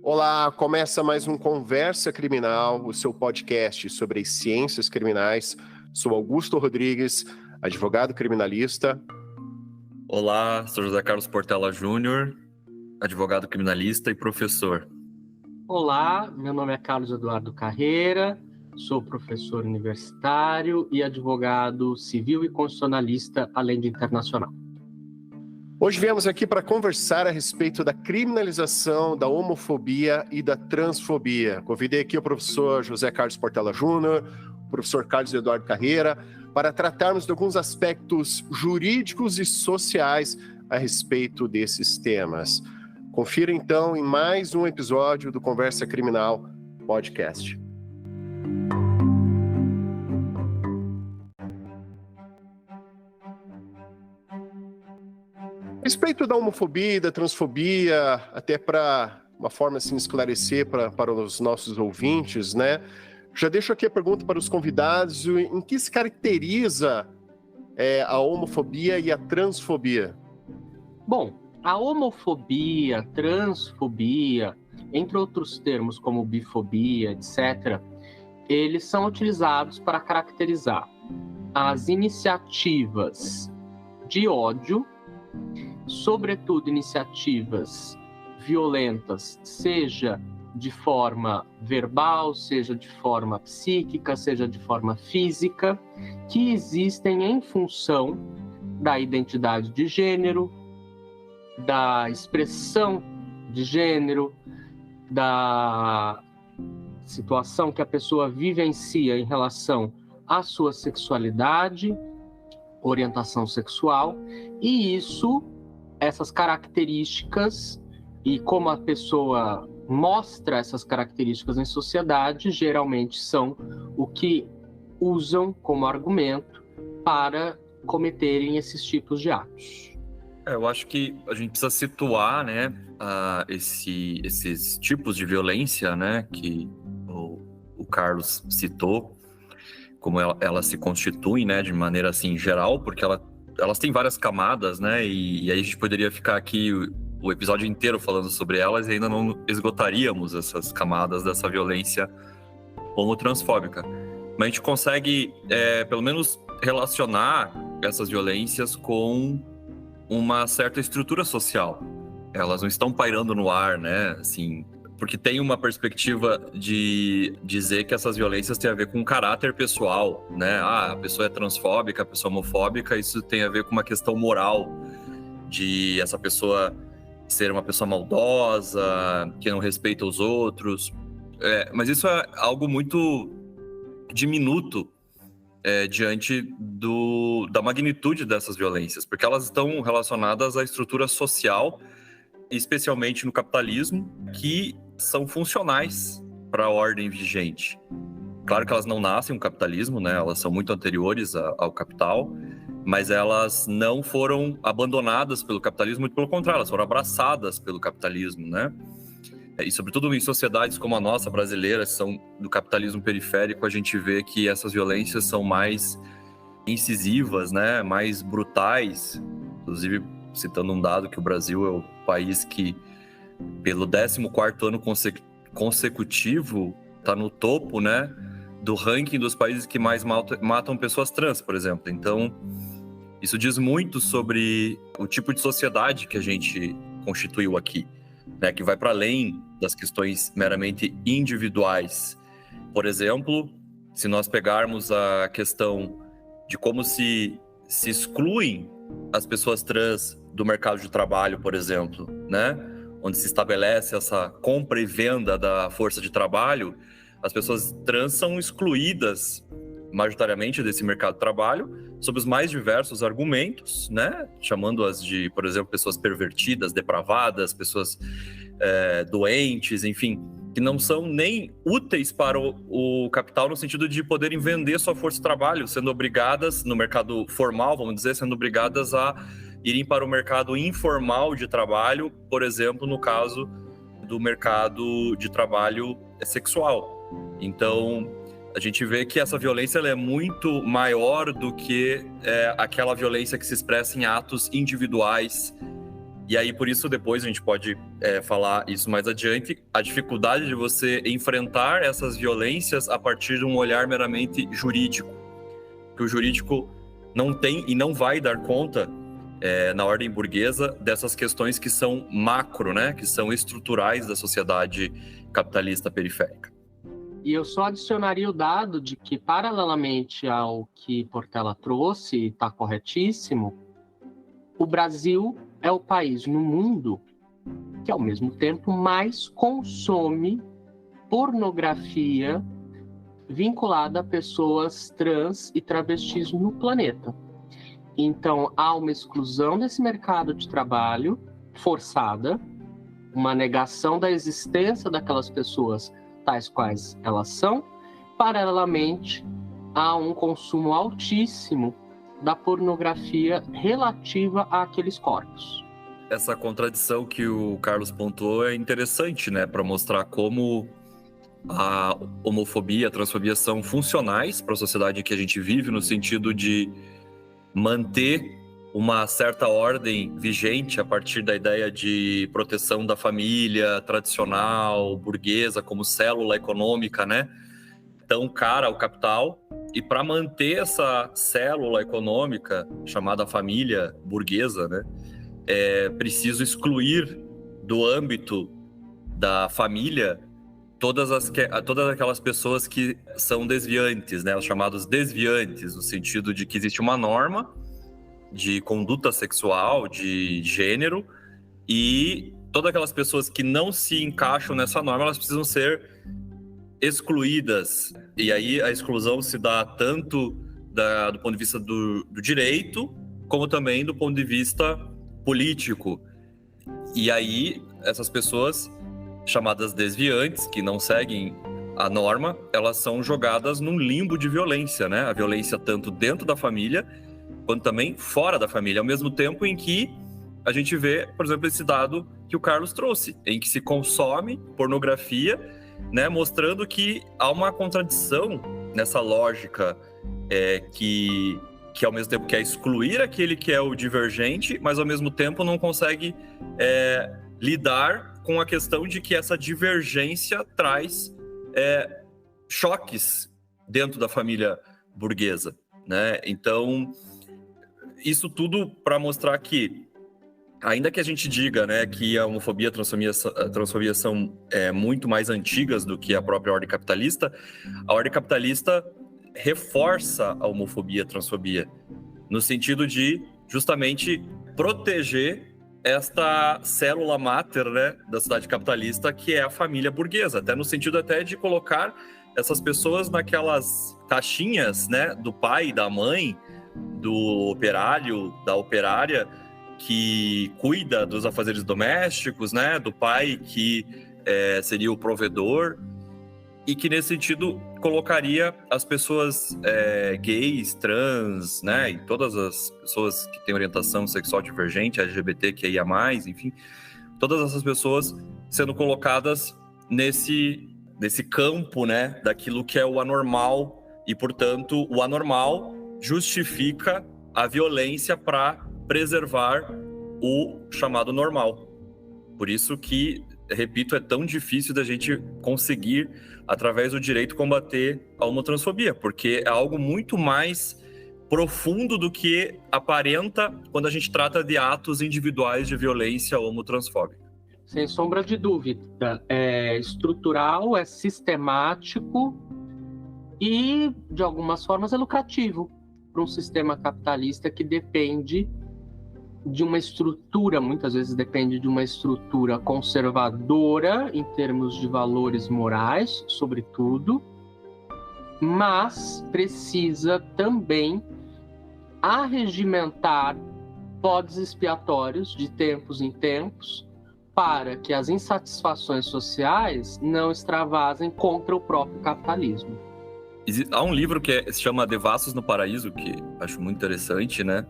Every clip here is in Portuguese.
Olá, começa mais um Conversa Criminal, o seu podcast sobre as ciências criminais. Sou Augusto Rodrigues, advogado criminalista. Olá, sou José Carlos Portela Júnior, advogado criminalista e professor. Olá, meu nome é Carlos Eduardo Carreira, sou professor universitário e advogado civil e constitucionalista, além de internacional. Hoje viemos aqui para conversar a respeito da criminalização da homofobia e da transfobia. Convidei aqui o professor José Carlos Portela Júnior, o professor Carlos Eduardo Carreira, para tratarmos de alguns aspectos jurídicos e sociais a respeito desses temas. Confira então em mais um episódio do Conversa Criminal Podcast. A respeito da homofobia e da transfobia, até para uma forma assim esclarecer para os nossos ouvintes, né? Já deixo aqui a pergunta para os convidados: em que se caracteriza a homofobia e a transfobia? Bom, a homofobia, transfobia, entre outros termos como bifobia, etc., eles são utilizados para caracterizar as iniciativas de ódio, sobretudo iniciativas violentas, seja de forma verbal, seja de forma psíquica, seja de forma física, que existem em função da identidade de gênero, da expressão de gênero, da situação que a pessoa vivencia em relação à sua sexualidade, orientação sexual, e essas características e como a pessoa mostra essas características em sociedade, geralmente são o que usam como argumento para cometerem esses tipos de atos. Eu acho que a gente precisa situar, né, esses tipos de violência, né, que o Carlos citou, como ela se constituem, né, de maneira assim geral, porque elas têm várias camadas, né, e aí a gente poderia ficar aqui o episódio inteiro falando sobre elas e ainda não esgotaríamos essas camadas dessa violência homotransfóbica. Mas a gente consegue, pelo menos, relacionar essas violências com uma certa estrutura social. Elas não estão pairando no ar, né, assim, porque tem uma perspectiva de dizer que essas violências têm a ver com caráter pessoal, né? A pessoa é transfóbica, a pessoa é homofóbica, isso tem a ver com uma questão moral, de essa pessoa ser uma pessoa maldosa, que não respeita os outros. Mas isso é algo muito diminuto diante da magnitude dessas violências, porque elas estão relacionadas à estrutura social, especialmente no capitalismo, que são funcionais para a ordem vigente. Claro que elas não nascem no capitalismo, né? Elas são muito anteriores ao capital, mas elas não foram abandonadas pelo capitalismo, muito pelo contrário, elas foram abraçadas pelo capitalismo, né? E sobretudo em sociedades como a nossa, brasileira, que são do capitalismo periférico, a gente vê que essas violências são mais incisivas, né? Mais brutais. Inclusive, citando um dado, que o Brasil é o país que, pelo 14º ano consecutivo, está no topo, né, do ranking dos países que mais matam pessoas trans, por exemplo. Então, isso diz muito sobre o tipo de sociedade que a gente constituiu aqui, né, que vai para além das questões meramente individuais. Por exemplo, se nós pegarmos a questão de como se excluem as pessoas trans do mercado de trabalho, por exemplo, né, onde se estabelece essa compra e venda da força de trabalho, as pessoas trans são excluídas majoritariamente desse mercado de trabalho sob os mais diversos argumentos, né? Chamando-as de, por exemplo, pessoas pervertidas, depravadas, pessoas doentes, enfim, que não são nem úteis para o capital no sentido de poderem vender sua força de trabalho, sendo obrigadas, no mercado formal, vamos dizer, sendo obrigadas a irem para o mercado informal de trabalho, por exemplo, no caso do mercado de trabalho sexual. Então, a gente vê que essa violência ela é muito maior do que aquela violência que se expressa em atos individuais. E aí, por isso, depois a gente pode falar isso mais adiante, a dificuldade de você enfrentar essas violências a partir de um olhar meramente jurídico. Que o jurídico não tem e não vai dar conta, na ordem burguesa, dessas questões que são macro, né? Que são estruturais da sociedade capitalista periférica. E eu só adicionaria o dado de que, paralelamente ao que Portela trouxe, e está corretíssimo, o Brasil é o país no mundo que, ao mesmo tempo, mais consome pornografia vinculada a pessoas trans e travestis no planeta. Então, há uma exclusão desse mercado de trabalho forçada, uma negação da existência daquelas pessoas tais quais elas são, paralelamente há um consumo altíssimo da pornografia relativa àqueles corpos. Essa contradição que o Carlos pontuou é interessante, né, para mostrar como a homofobia e a transfobia são funcionais para a sociedade que a gente vive, no sentido de manter uma certa ordem vigente a partir da ideia de proteção da família tradicional, burguesa, como célula econômica, né? Tão cara ao capital. E para manter essa célula econômica, chamada família burguesa, né? É preciso excluir do âmbito da família todas aquelas pessoas que são desviantes, né? Os chamados desviantes, no sentido de que existe uma norma de conduta sexual, de gênero, e todas aquelas pessoas que não se encaixam nessa norma, elas precisam ser excluídas. E aí a exclusão se dá tanto do ponto de vista do direito, como também do ponto de vista político. E aí essas pessoas chamadas desviantes, que não seguem a norma, elas são jogadas num limbo de violência, né? A violência tanto dentro da família, quanto também fora da família, ao mesmo tempo em que a gente vê, por exemplo, esse dado que o Carlos trouxe, em que se consome pornografia, né, mostrando que há uma contradição nessa lógica que ao mesmo tempo quer excluir aquele que é o divergente, mas ao mesmo tempo não consegue lidar com a questão de que essa divergência traz choques dentro da família burguesa, né? Então, isso tudo para mostrar que, ainda que a gente diga, né, que a homofobia e a transfobia são muito mais antigas do que a própria ordem capitalista, a ordem capitalista reforça a homofobia e a transfobia, no sentido de justamente proteger esta célula máter, né, da sociedade capitalista, que é a família burguesa, até no sentido até de colocar essas pessoas naquelas caixinhas, né, do pai e da mãe, do operário, da operária, que cuida dos afazeres domésticos, né, do pai que seria o provedor, e que nesse sentido colocaria as pessoas gays, trans, né, e todas as pessoas que têm orientação sexual divergente, LGBTQIA+, enfim, todas essas pessoas sendo colocadas nesse campo, né, daquilo que é o anormal, e portanto o anormal justifica a violência para preservar o chamado normal. Por isso que, repito, é tão difícil da gente conseguir, através do direito, combater a homotransfobia, porque é algo muito mais profundo do que aparenta quando a gente trata de atos individuais de violência homotransfóbica. Sem sombra de dúvida, é estrutural, é sistemático e, de algumas formas, é lucrativo para um sistema capitalista que depende de uma estrutura, muitas vezes depende de uma estrutura conservadora em termos de valores morais, sobretudo, mas precisa também arregimentar bodes expiatórios de tempos em tempos para que as insatisfações sociais não extravasem contra o próprio capitalismo. Há um livro que se chama Devassos no Paraíso, que acho muito interessante, né?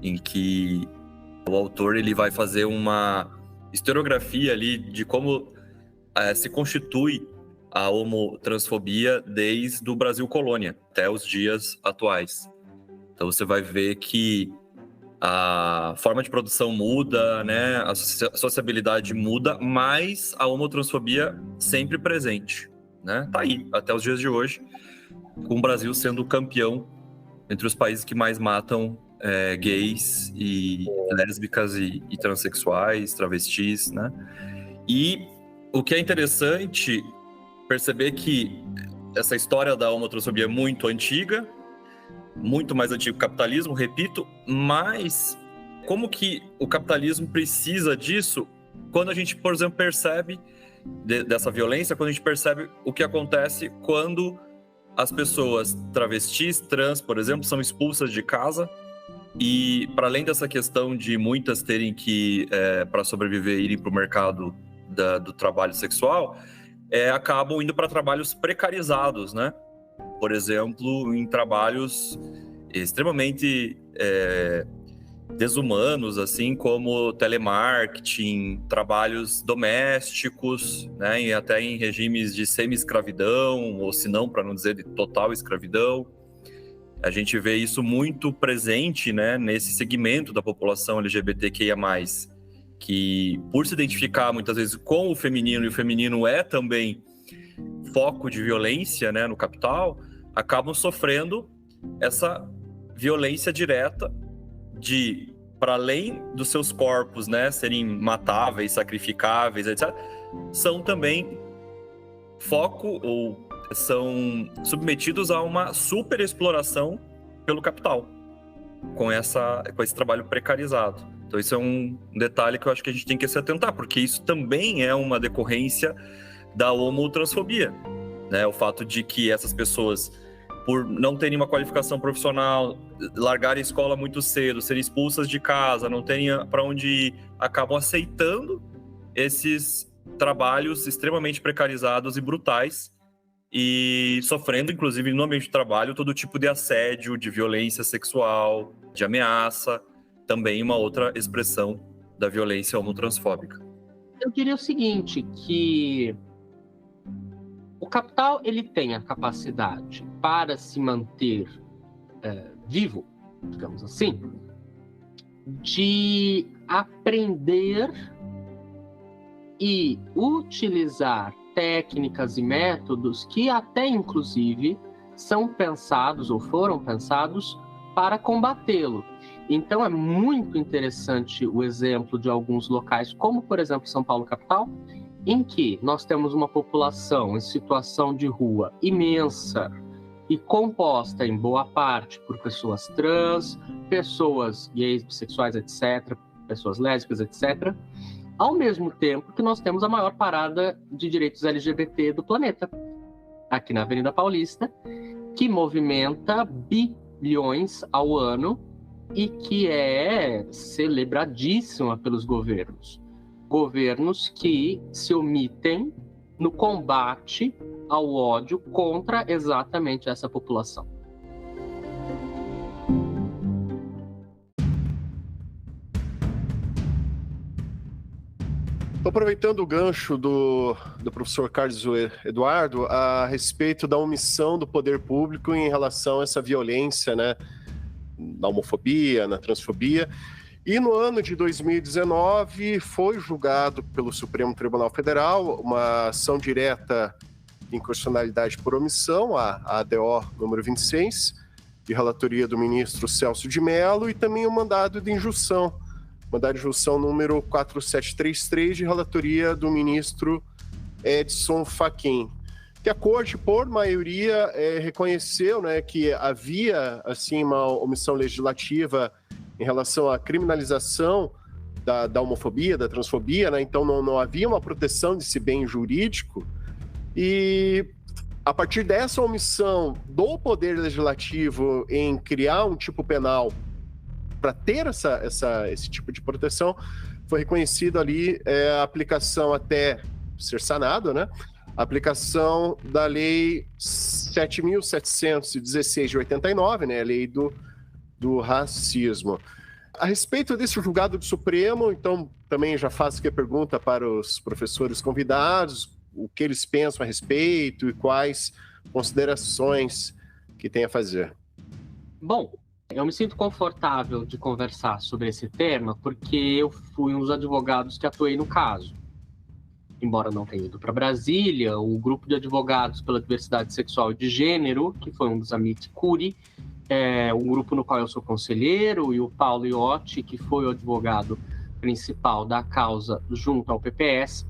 Em que o autor ele vai fazer uma historiografia ali de como se constitui a homotransfobia desde o Brasil colônia até os dias atuais. Então você vai ver que a forma de produção muda, né? A sociabilidade muda, mas a homotransfobia sempre presente, né? Tá aí, até os dias de hoje, com o Brasil sendo campeão entre os países que mais matam gays e lésbicas e transexuais, travestis, né? E o que é interessante perceber que essa história da homotransfobia é muito antiga, muito mais antigo que o capitalismo, repito, mas como que o capitalismo precisa disso quando a gente, por exemplo, percebe dessa violência, quando a gente percebe o que acontece quando as pessoas travestis, trans, por exemplo, são expulsas de casa e, para além dessa questão de muitas terem que, para sobreviver, irem para o mercado do trabalho sexual, acabam indo para trabalhos precarizados, né? Por exemplo, em trabalhos extremamente desumanos, assim como telemarketing, trabalhos domésticos, né, e até em regimes de semi-escravidão, ou se não, para não dizer de total escravidão. A gente vê isso muito presente, né, nesse segmento da população LGBTQIA+, que por se identificar muitas vezes com o feminino, e o feminino é também foco de violência, né, no capital, acabam sofrendo essa violência direta de, para além dos seus corpos, né, serem matáveis, sacrificáveis, etc., são também foco ou são submetidos a uma superexploração pelo capital, com esse trabalho precarizado. Então isso é um detalhe que eu acho que a gente tem que se atentar, porque isso também é uma decorrência da homotransfobia, né? O fato de que essas pessoas, por não terem uma qualificação profissional, largarem a escola muito cedo, serem expulsas de casa, não terem para onde ir, acabam aceitando esses trabalhos extremamente precarizados e brutais e sofrendo, inclusive, no ambiente de trabalho, todo tipo de assédio, de violência sexual, de ameaça, também uma outra expressão da violência homotransfóbica. Eu diria o seguinte, que o capital ele tem a capacidade para se manter vivo, digamos assim, de aprender e utilizar técnicas e métodos que até, inclusive, são pensados ou foram pensados para combatê-lo. Então, é muito interessante o exemplo de alguns locais, como, por exemplo, São Paulo capital, em que nós temos uma população em situação de rua imensa e composta em boa parte por pessoas trans, pessoas gays, bissexuais, etc., pessoas lésbicas, etc., ao mesmo tempo que nós temos a maior parada de direitos LGBT do planeta, aqui na Avenida Paulista, que movimenta bilhões ao ano e que é celebradíssima pelos governos. Governos que se omitem no combate ao ódio contra exatamente essa população. Aproveitando o gancho do professor Carlos Eduardo a respeito da omissão do poder público em relação a essa violência, né, na homofobia, na transfobia. E no ano de 2019 foi julgado pelo Supremo Tribunal Federal uma ação direta de inconstitucionalidade por omissão, a ADO número 26, de relatoria do ministro Celso de Mello, e também o mandado de injunção número 4733, de relatoria do ministro Edson Fachin, que a Corte, por maioria, reconheceu, né, que havia assim, uma omissão legislativa em relação à criminalização da homofobia, da transfobia, né? Então não havia uma proteção desse bem jurídico, e a partir dessa omissão do Poder Legislativo em criar um tipo penal para ter esse tipo de proteção, foi reconhecido ali a aplicação até ser sanado, né? A aplicação da Lei 7.716 de 89, né? A lei do racismo. A respeito desse julgado do Supremo, então, também já faço aqui a pergunta para os professores convidados, o que eles pensam a respeito e quais considerações que tem a fazer. Bom, eu me sinto confortável de conversar sobre esse tema porque eu fui um dos advogados que atuei no caso. Embora não tenha ido para Brasília, o grupo de advogados pela diversidade sexual e de gênero, que foi um dos Amit Curi, um grupo no qual eu sou conselheiro, e o Paulo Iotti, que foi o advogado principal da causa junto ao PPS,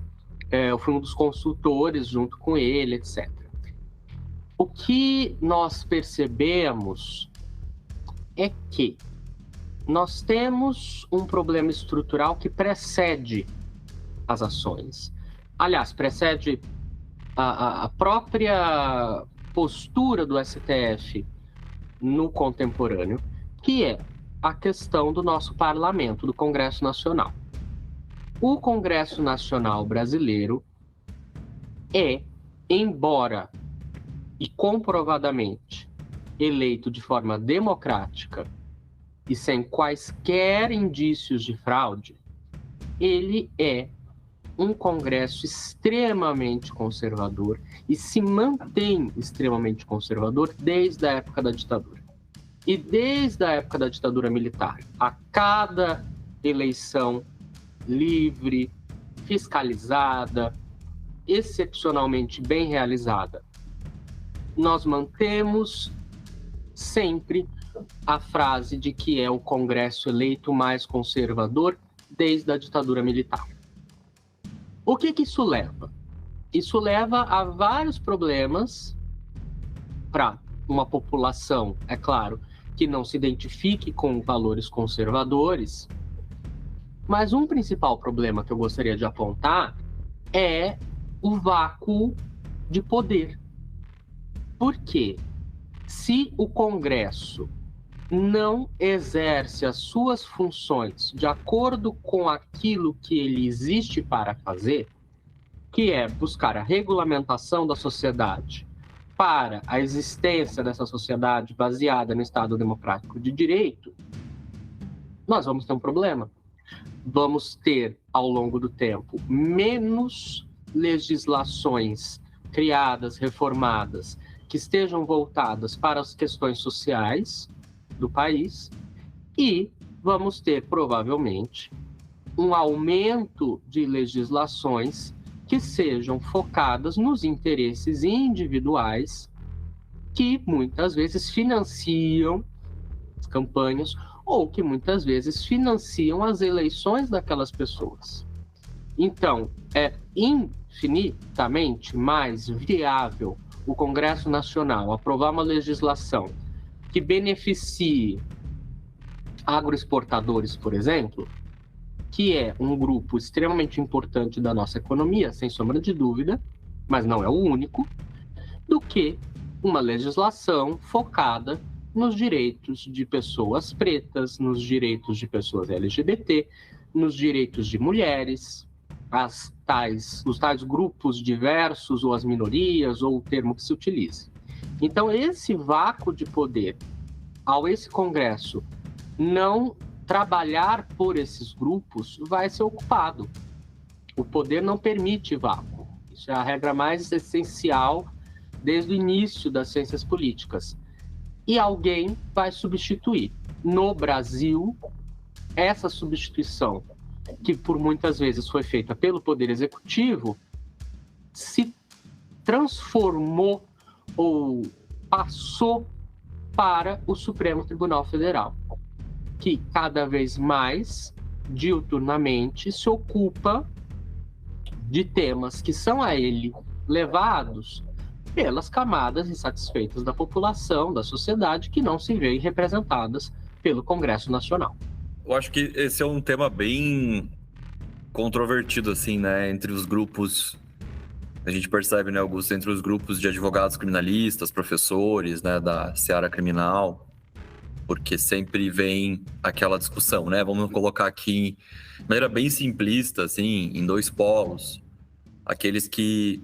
eu fui um dos consultores junto com ele, etc. O que nós percebemos é que nós temos um problema estrutural que precede as ações. Aliás, precede a própria postura do STF no contemporâneo, que é a questão do nosso parlamento, do Congresso Nacional. O Congresso Nacional brasileiro embora e comprovadamente eleito de forma democrática e sem quaisquer indícios de fraude, ele é um Congresso extremamente conservador e se mantém extremamente conservador desde a época da ditadura. E desde a época da ditadura militar, a cada eleição livre, fiscalizada, excepcionalmente bem realizada, nós mantemos sempre a frase de que é o Congresso eleito mais conservador desde a ditadura militar. O que isso leva? Isso leva a vários problemas para uma população, é claro, que não se identifique com valores conservadores, mas um principal problema que eu gostaria de apontar é o vácuo de poder. Porque se o Congresso não exerce as suas funções de acordo com aquilo que ele existe para fazer, que é buscar a regulamentação da sociedade para a existência dessa sociedade baseada no Estado Democrático de Direito, nós vamos ter um problema. Vamos ter, ao longo do tempo, menos legislações criadas, reformadas, que estejam voltadas para as questões sociais do país, e vamos ter, provavelmente, um aumento de legislações que sejam focadas nos interesses individuais que muitas vezes financiam as campanhas ou que muitas vezes financiam as eleições daquelas pessoas. Então, é infinitamente mais viável o Congresso Nacional aprovar uma legislação que beneficie agroexportadores, por exemplo, que é um grupo extremamente importante da nossa economia, sem sombra de dúvida, mas não é o único, do que uma legislação focada nos direitos de pessoas pretas, nos direitos de pessoas LGBT, nos direitos de mulheres, os tais grupos diversos, ou as minorias, ou o termo que se utilize. Então, esse vácuo de poder, ao esse Congresso não trabalhar por esses grupos, vai ser ocupado. O poder não permite vácuo. Isso é a regra mais essencial desde o início das ciências políticas. E alguém vai substituir. No Brasil, essa substituição, que por muitas vezes foi feita pelo Poder Executivo, se transformou ou passou para o Supremo Tribunal Federal, que cada vez mais, diuturnamente, se ocupa de temas que são a ele levados pelas camadas insatisfeitas da população, da sociedade, que não se veem representadas pelo Congresso Nacional. Eu acho que esse é um tema bem controvertido, assim, né, entre os grupos. A gente percebe, né, Augusto, entre os grupos de advogados criminalistas, professores, né, da seara criminal, porque sempre vem aquela discussão, né? Vamos colocar aqui de maneira bem simplista, assim, em dois polos. Aqueles que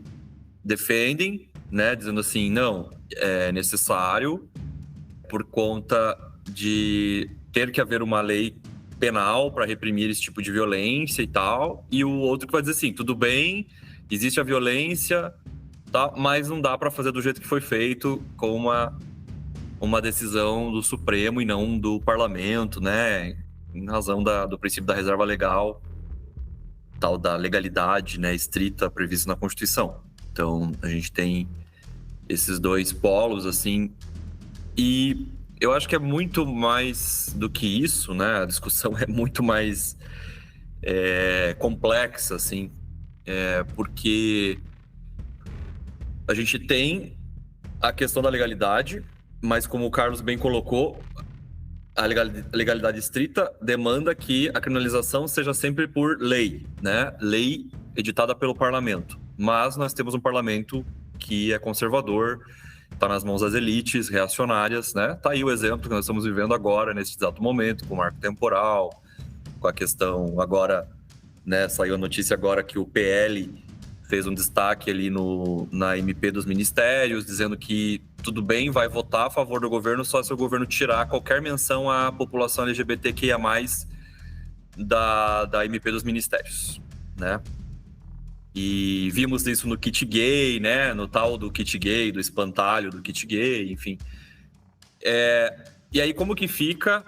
defendem, né, dizendo assim, não, é necessário por conta de ter que haver uma lei penal para reprimir esse tipo de violência e tal, e o outro que vai dizer assim, tudo bem, existe a violência, tá? Mas não dá para fazer do jeito que foi feito, com uma decisão do Supremo e não do Parlamento, né? Em razão do princípio da reserva legal, tal da legalidade, né, estrita prevista na Constituição. Então, a gente tem esses dois polos, assim, e eu acho que é muito mais do que isso, né? A discussão é muito mais complexa, assim, porque a gente tem a questão da legalidade, mas como o Carlos bem colocou, a legalidade estrita demanda que a criminalização seja sempre por lei, né? Lei editada pelo parlamento. Mas nós temos um parlamento que é conservador, está nas mãos das elites reacionárias, né? Tá aí o exemplo que nós estamos vivendo agora, nesse exato momento, com o marco temporal, com a questão agora, né? Saiu a notícia agora que o PL fez um destaque ali na MP dos ministérios, dizendo que tudo bem, vai votar a favor do governo só se o governo tirar qualquer menção à população LGBTQIA+, da MP dos ministérios, né? E vimos isso no kit gay, né? No tal do kit gay, do espantalho do kit gay, enfim. E aí como que fica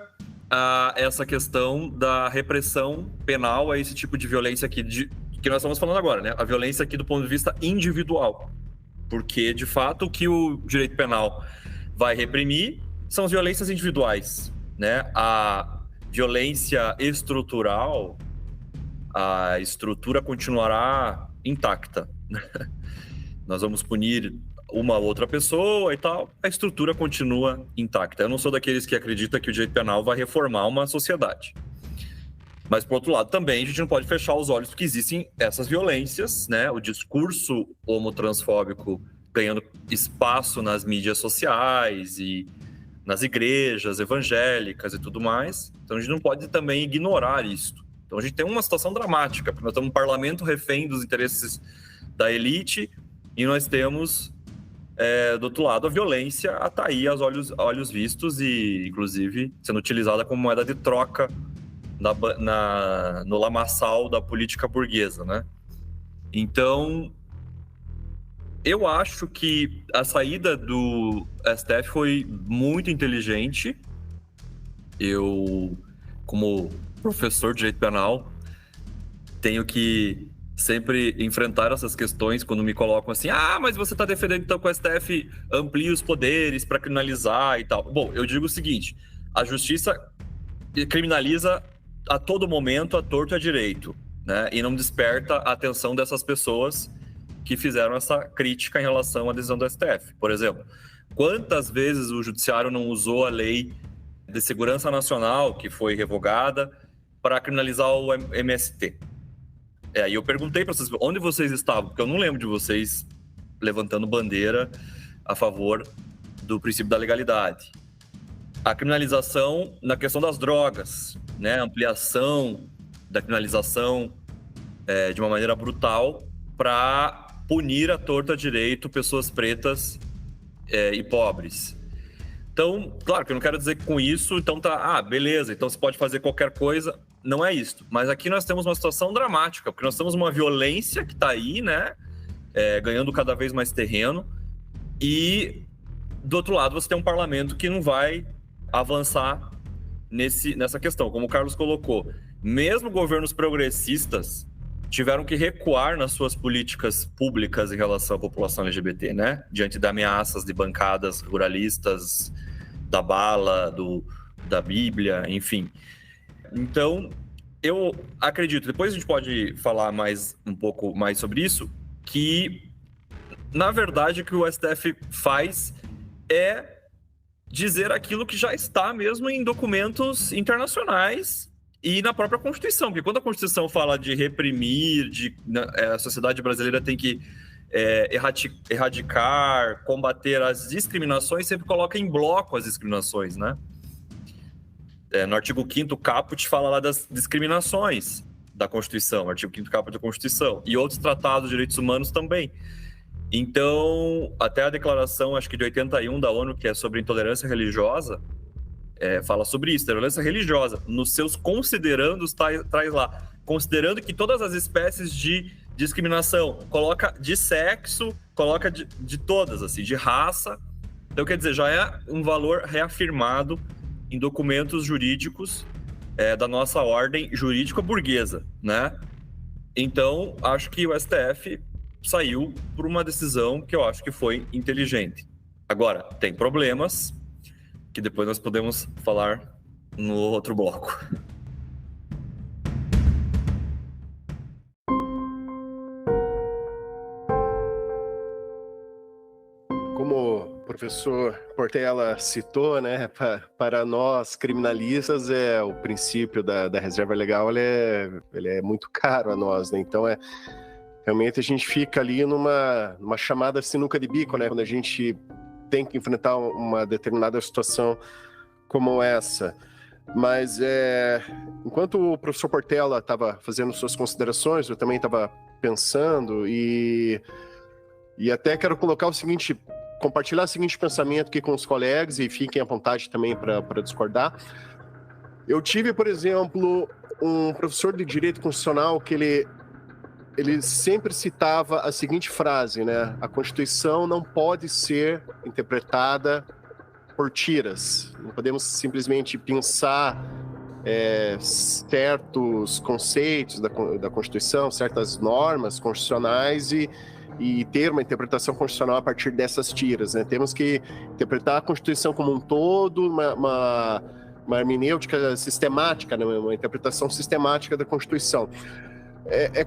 essa questão da repressão penal a esse tipo de violência aqui, que nós estamos falando agora, né? A violência aqui do ponto de vista individual. Porque, de fato, o que o direito penal vai reprimir são as violências individuais, né? A violência estrutural, a estrutura continuará intacta. Nós vamos punir uma outra pessoa e tal, a estrutura continua intacta. Eu não sou daqueles que acreditam que o direito penal vai reformar uma sociedade. Mas, por outro lado, também a gente não pode fechar os olhos porque existem essas violências, né? O discurso homotransfóbico ganhando espaço nas mídias sociais e nas igrejas evangélicas e tudo mais. Então, a gente não pode também ignorar isso. Então, a gente tem uma situação dramática, porque nós temos um parlamento refém dos interesses da elite e nós temos, do outro lado, a violência a tá aí aos olhos vistos e, inclusive, sendo utilizada como moeda de troca no lamaçal da política burguesa, né? Então, eu acho que a saída do STF foi muito inteligente. Eu, como professor de direito penal, tenho que sempre enfrentar essas questões quando me colocam assim, mas você está defendendo então que o STF amplie os poderes para criminalizar e tal. Bom, eu digo o seguinte, a justiça criminaliza a todo momento, a torto e a direito, né? E não desperta a atenção dessas pessoas que fizeram essa crítica em relação à decisão do STF. Por exemplo, quantas vezes o judiciário não usou a lei de segurança nacional, que foi revogada, para criminalizar o MST? E eu perguntei para vocês, onde vocês estavam? Porque eu não lembro de vocês levantando bandeira a favor do princípio da legalidade. A criminalização na questão das drogas, né? Ampliação da criminalização de uma maneira brutal para punir à torta à direito pessoas pretas e pobres. Então, claro que eu não quero dizer que com isso, então beleza, então você pode fazer qualquer coisa. Não é isso. Mas aqui nós temos uma situação dramática, porque nós temos uma violência que está aí, né? Ganhando cada vez mais terreno. E, do outro lado, você tem um parlamento que não vai avançar nessa questão. Como o Carlos colocou, mesmo governos progressistas tiveram que recuar nas suas políticas públicas em relação à população LGBT, né? Diante de ameaças de bancadas ruralistas, da bala, da Bíblia, enfim. Então, eu acredito, depois a gente pode falar um pouco mais sobre isso, que, na verdade, o que o STF faz é dizer aquilo que já está mesmo em documentos internacionais e na própria Constituição, porque quando a Constituição fala de reprimir, a sociedade brasileira tem que erradicar, combater as discriminações, sempre coloca em bloco as discriminações, né? No artigo 5º caput fala lá das discriminações da Constituição, artigo 5º caput da Constituição, e outros tratados de direitos humanos também. Então, até a declaração, acho que de 81 da ONU, que é sobre intolerância religiosa, fala sobre isso, tolerância religiosa. Nos seus considerandos traz lá, considerando que todas as espécies de discriminação, coloca de sexo, coloca de todas, assim, de raça. Então, quer dizer, já é um valor reafirmado em documentos jurídicos da nossa ordem jurídica burguesa, né? Então, acho que o STF saiu por uma decisão que eu acho que foi inteligente. Agora, tem problemas que depois nós podemos falar no outro bloco. Como o professor Portela citou, né, para nós criminalistas, o princípio da reserva legal ele é muito caro a nós, né? Então, realmente a gente fica ali numa chamada sinuca de bico, né? Quando a gente tem que enfrentar uma determinada situação como essa. Mas enquanto o professor Portela estava fazendo suas considerações, eu também estava pensando e até quero colocar compartilhar o seguinte pensamento aqui com os colegas e fiquem à vontade também para discordar. Eu tive, por exemplo, um professor de Direito Constitucional que ele sempre citava a seguinte frase, né? A Constituição não pode ser interpretada por tiras. Não podemos simplesmente pensar certos conceitos da Constituição, certas normas constitucionais e ter uma interpretação constitucional a partir dessas tiras, né? Temos que interpretar a Constituição como um todo, uma hermenêutica sistemática, né? Uma interpretação sistemática da Constituição.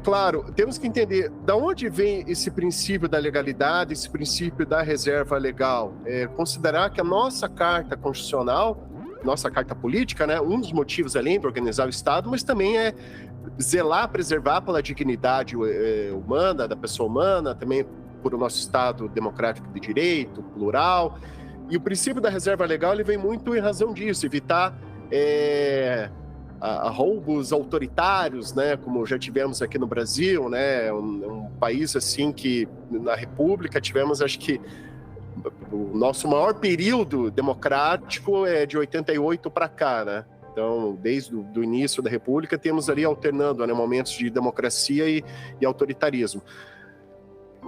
Claro, temos que entender de onde vem esse princípio da legalidade, esse princípio da reserva legal. Considerar que a nossa Carta Constitucional, nossa Carta Política, né, um dos motivos além de organizar o Estado, mas também é zelar, preservar pela dignidade humana, da pessoa humana, também por o nosso Estado democrático de direito, plural. E o princípio da reserva legal ele vem muito em razão disso, evitar a roubos autoritários, né, como já tivemos aqui no Brasil, né, um país assim que na República tivemos, acho que o nosso maior período democrático é de 88 para cá, né? Então, desde o início da República, temos ali alternando, né, momentos de democracia e autoritarismo.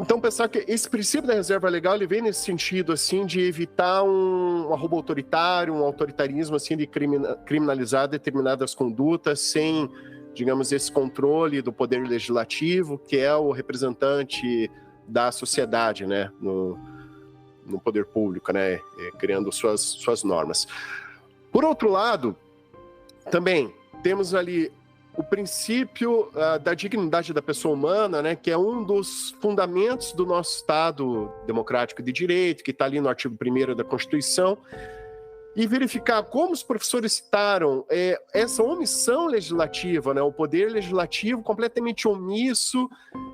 Então, pensar que esse princípio da reserva legal ele vem nesse sentido assim de evitar um arrobo autoritário, um autoritarismo assim de criminalizar determinadas condutas sem, digamos, esse controle do poder legislativo, que é o representante da sociedade, né, no poder público, né, criando suas normas. Por outro lado, também temos ali o princípio da dignidade da pessoa humana, né, que é um dos fundamentos do nosso Estado democrático de direito, que está ali no artigo 1º da Constituição, e verificar como os professores citaram essa omissão legislativa, né, o poder legislativo completamente omisso,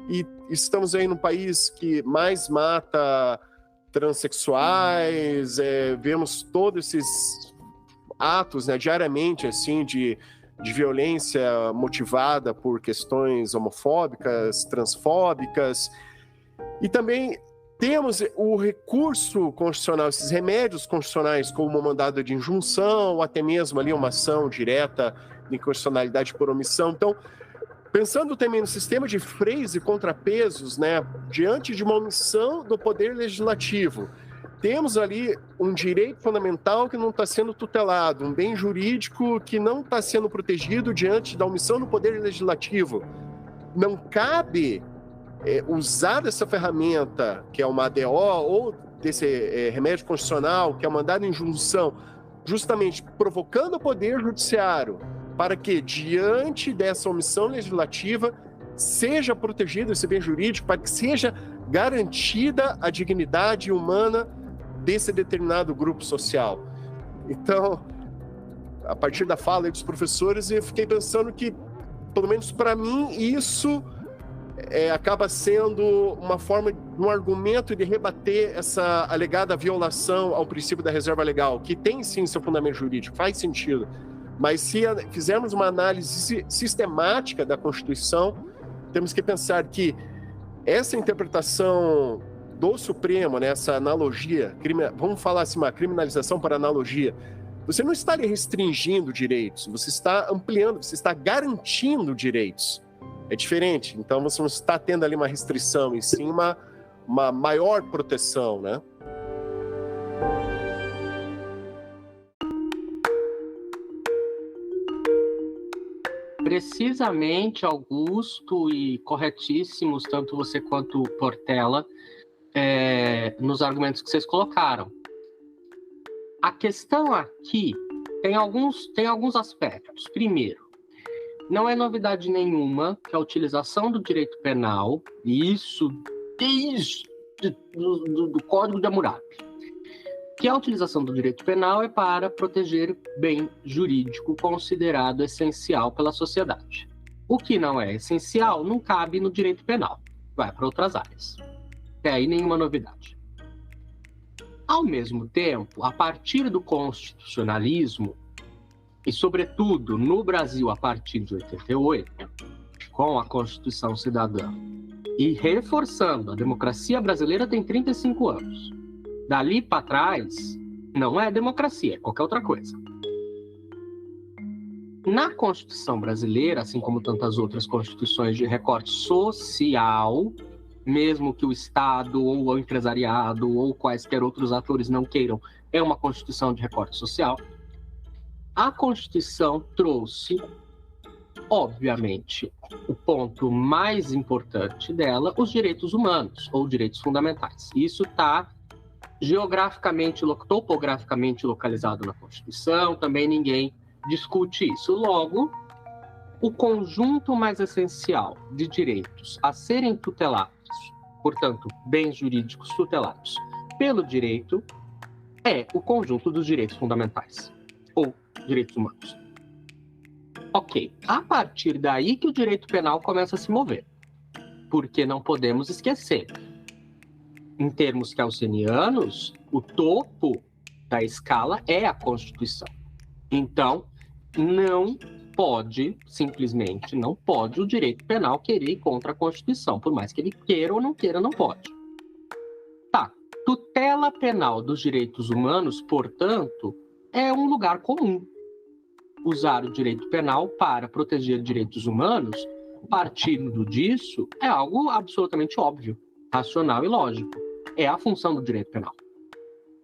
e estamos aí num país que mais mata transexuais, vemos todos esses atos, né, diariamente assim de violência motivada por questões homofóbicas, transfóbicas, e também temos o recurso constitucional, esses remédios constitucionais como uma mandado de injunção, ou até mesmo ali uma ação direta de inconstitucionalidade por omissão. Então, pensando também no sistema de freios e contrapesos, né, diante de uma omissão do poder legislativo, temos ali um direito fundamental que não está sendo tutelado, um bem jurídico que não está sendo protegido diante da omissão do poder legislativo. Não cabe usar dessa ferramenta, que é uma ADO, ou desse remédio constitucional, que é o mandado de injunção, justamente provocando o poder judiciário para que, diante dessa omissão legislativa, seja protegido esse bem jurídico, para que seja garantida a dignidade humana desse determinado grupo social. Então, a partir da fala dos professores, eu fiquei pensando que, pelo menos para mim, isso acaba sendo uma forma, um argumento de rebater essa alegada violação ao princípio da reserva legal, que tem sim seu fundamento jurídico, faz sentido. Mas se fizermos uma análise sistemática da Constituição, temos que pensar que essa interpretação do Supremo, né, essa analogia, vamos falar assim, uma criminalização por analogia, você não está ali restringindo direitos, você está ampliando, você está garantindo direitos. É diferente, então você não está tendo ali uma restrição, e sim uma maior proteção, né? Precisamente, Augusto, e corretíssimos, tanto você quanto Portela, nos argumentos que vocês colocaram. A questão aqui tem alguns aspectos. Primeiro, não é novidade nenhuma que a utilização do direito penal, e isso desde do Código de Hammurabi, que a utilização do direito penal é para proteger bem jurídico considerado essencial pela sociedade. O que não é essencial não cabe no direito penal, vai para outras áreas. Até aí nenhuma novidade. Ao mesmo tempo, a partir do constitucionalismo, e sobretudo no Brasil a partir de 88, com a Constituição Cidadã, e reforçando, a democracia brasileira tem 35 anos. Dali para trás, não é democracia, é qualquer outra coisa. Na Constituição brasileira, assim como tantas outras constituições de recorte social, mesmo que o Estado ou o empresariado ou quaisquer outros atores não queiram, é uma Constituição de recorte social. A Constituição trouxe, obviamente, o ponto mais importante dela, os direitos humanos, ou direitos fundamentais. Isso está geograficamente, topograficamente localizado na Constituição, também ninguém discute isso. Logo, o conjunto mais essencial de direitos a serem tutelados, portanto, bens jurídicos tutelados pelo direito, é o conjunto dos direitos fundamentais, ou direitos humanos. Ok, a partir daí que o direito penal começa a se mover, porque não podemos esquecer, em termos kelsenianos, o topo da escala é a Constituição. Então, simplesmente não pode o direito penal querer ir contra a Constituição, por mais que ele queira ou não queira, não pode. Tá, tutela penal dos direitos humanos, portanto, é um lugar comum. Usar o direito penal para proteger direitos humanos, partindo disso, é algo absolutamente óbvio, racional e lógico. É a função do direito penal.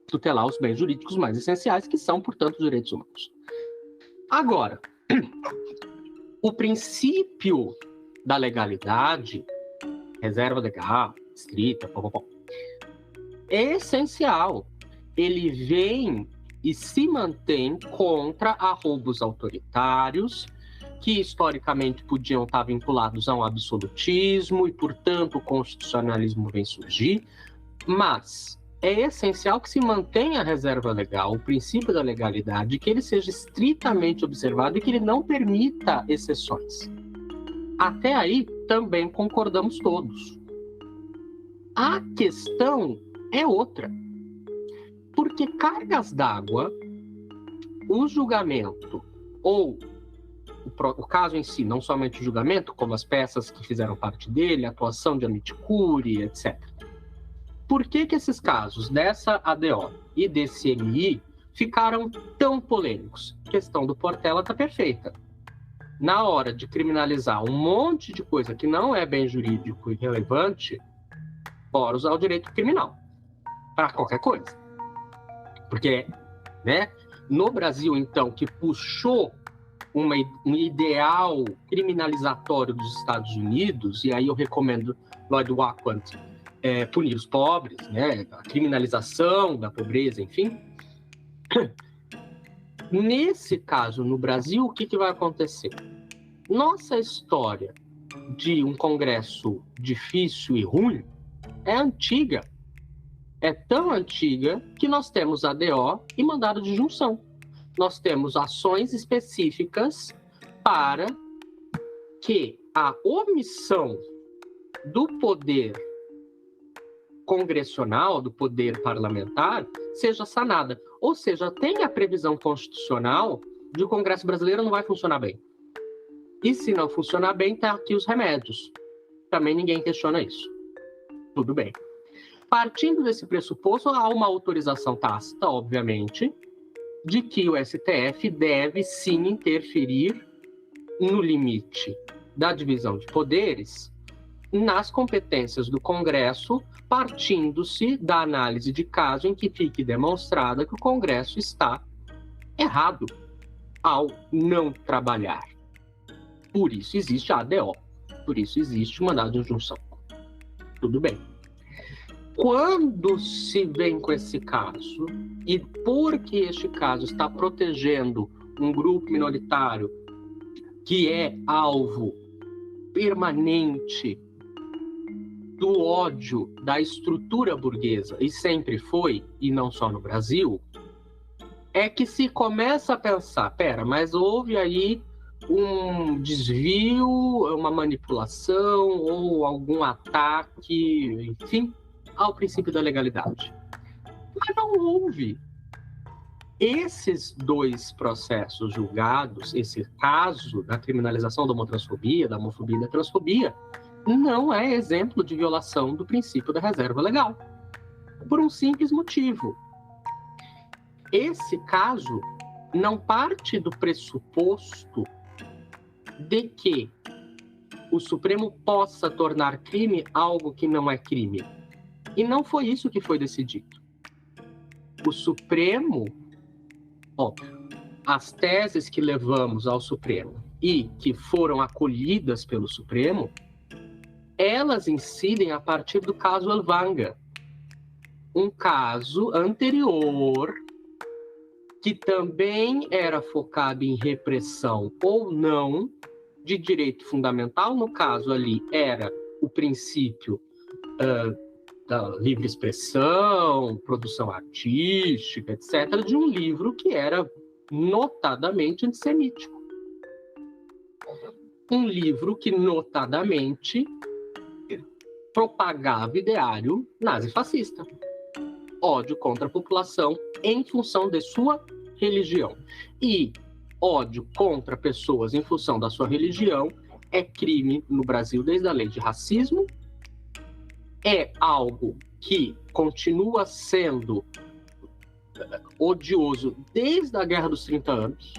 Tutelar os bens jurídicos mais essenciais, que são, portanto, os direitos humanos. Agora, o princípio da legalidade, reserva legal, estrita, é essencial. Ele vem e se mantém contra arroubos autoritários, que historicamente podiam estar vinculados a um absolutismo e, portanto, o constitucionalismo vem surgir, mas é essencial que se mantenha a reserva legal, o princípio da legalidade, que ele seja estritamente observado e que ele não permita exceções. Até aí, também concordamos todos. A questão é outra. Porque cargas d'água, o julgamento, ou o caso em si, não somente o julgamento, como as peças que fizeram parte dele, a atuação de amicus curiae, etc. Por que esses casos dessa ADO e desse MI ficaram tão polêmicos? A questão do Portela está perfeita. Na hora de criminalizar um monte de coisa que não é bem jurídico e relevante, bora usar o direito criminal para qualquer coisa. Porque, no Brasil, então, que puxou um ideal criminalizatório dos Estados Unidos, e aí eu recomendo Lloyd Watkwant, punir os pobres, a criminalização da pobreza, enfim. Nesse caso, no Brasil, o que vai acontecer? Nossa história de um Congresso difícil e ruim é antiga. É tão antiga que nós temos ADO e mandado de junção. Nós temos ações específicas para que a omissão do poder congressional, do poder parlamentar, seja sanada. Ou seja, tem a previsão constitucional de que o Congresso brasileiro não vai funcionar bem. E se não funcionar bem, tá aqui os remédios. Também ninguém questiona isso. Tudo bem. Partindo desse pressuposto, há uma autorização tácita, obviamente, de que o STF deve sim interferir no limite da divisão de poderes nas competências do Congresso, partindo-se da análise de caso em que fique demonstrada que o Congresso está errado ao não trabalhar. Por isso existe a ADO, por isso existe o mandado de injunção. Tudo bem. Quando se vem com esse caso, e porque este caso está protegendo um grupo minoritário que é alvo permanente do ódio da estrutura burguesa, e sempre foi, e não só no Brasil, é que se começa a pensar, mas houve aí um desvio, uma manipulação ou algum ataque, enfim, ao princípio da legalidade. Mas não houve. Esses dois processos julgados, esse caso da criminalização da homotransfobia, da homofobia e da transfobia, não é exemplo de violação do princípio da reserva legal. Por um simples motivo. Esse caso não parte do pressuposto de que o Supremo possa tornar crime algo que não é crime. E não foi isso que foi decidido. O Supremo, as teses que levamos ao Supremo e que foram acolhidas pelo Supremo, elas incidem a partir do caso Elvanga, um caso anterior que também era focado em repressão ou não de direito fundamental. No caso ali era o princípio da livre expressão, produção artística, etc., de um livro que era notadamente antissemítico. Um livro que notadamente propagava ideário nazifascista, ódio contra a população em função de sua religião. E ódio contra pessoas em função da sua religião é crime no Brasil desde a lei de racismo, é algo que continua sendo odioso desde a Guerra dos 30 anos,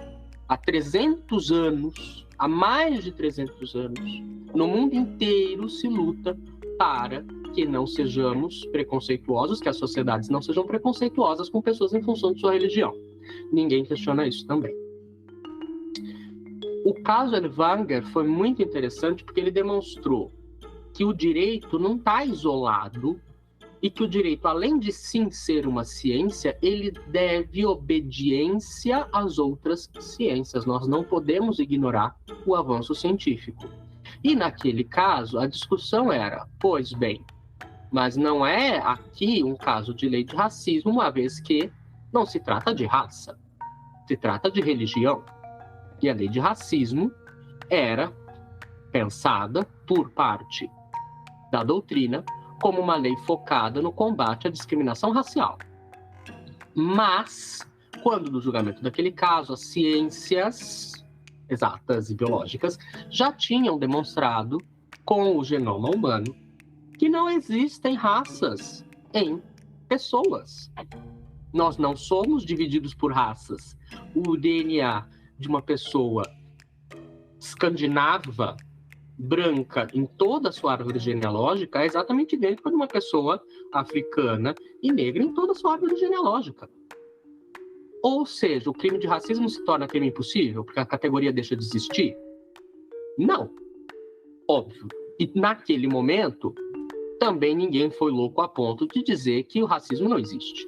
há 300 anos, há mais de 300 anos, no mundo inteiro se luta para que não sejamos preconceituosos, que as sociedades não sejam preconceituosas com pessoas em função de sua religião. Ninguém questiona isso também. O caso Elvanger foi muito interessante porque ele demonstrou que o direito não está isolado e que o direito, além de sim ser uma ciência, ele deve obediência às outras ciências. Nós não podemos ignorar o avanço científico. E naquele caso, a discussão era, pois bem, mas não é aqui um caso de lei de racismo, uma vez que não se trata de raça, se trata de religião. E a lei de racismo era pensada por parte da doutrina como uma lei focada no combate à discriminação racial. Mas, quando no julgamento daquele caso, as ciências exatas e biológicas já tinham demonstrado com o genoma humano que não existem raças em pessoas. Nós não somos divididos por raças. O DNA de uma pessoa escandinava, branca, em toda a sua árvore genealógica, é exatamente idêntico de uma pessoa africana e negra em toda a sua árvore genealógica. Ou seja, o crime de racismo se torna crime impossível porque a categoria deixa de existir? Não. Óbvio. E naquele momento, também ninguém foi louco a ponto de dizer que o racismo não existe.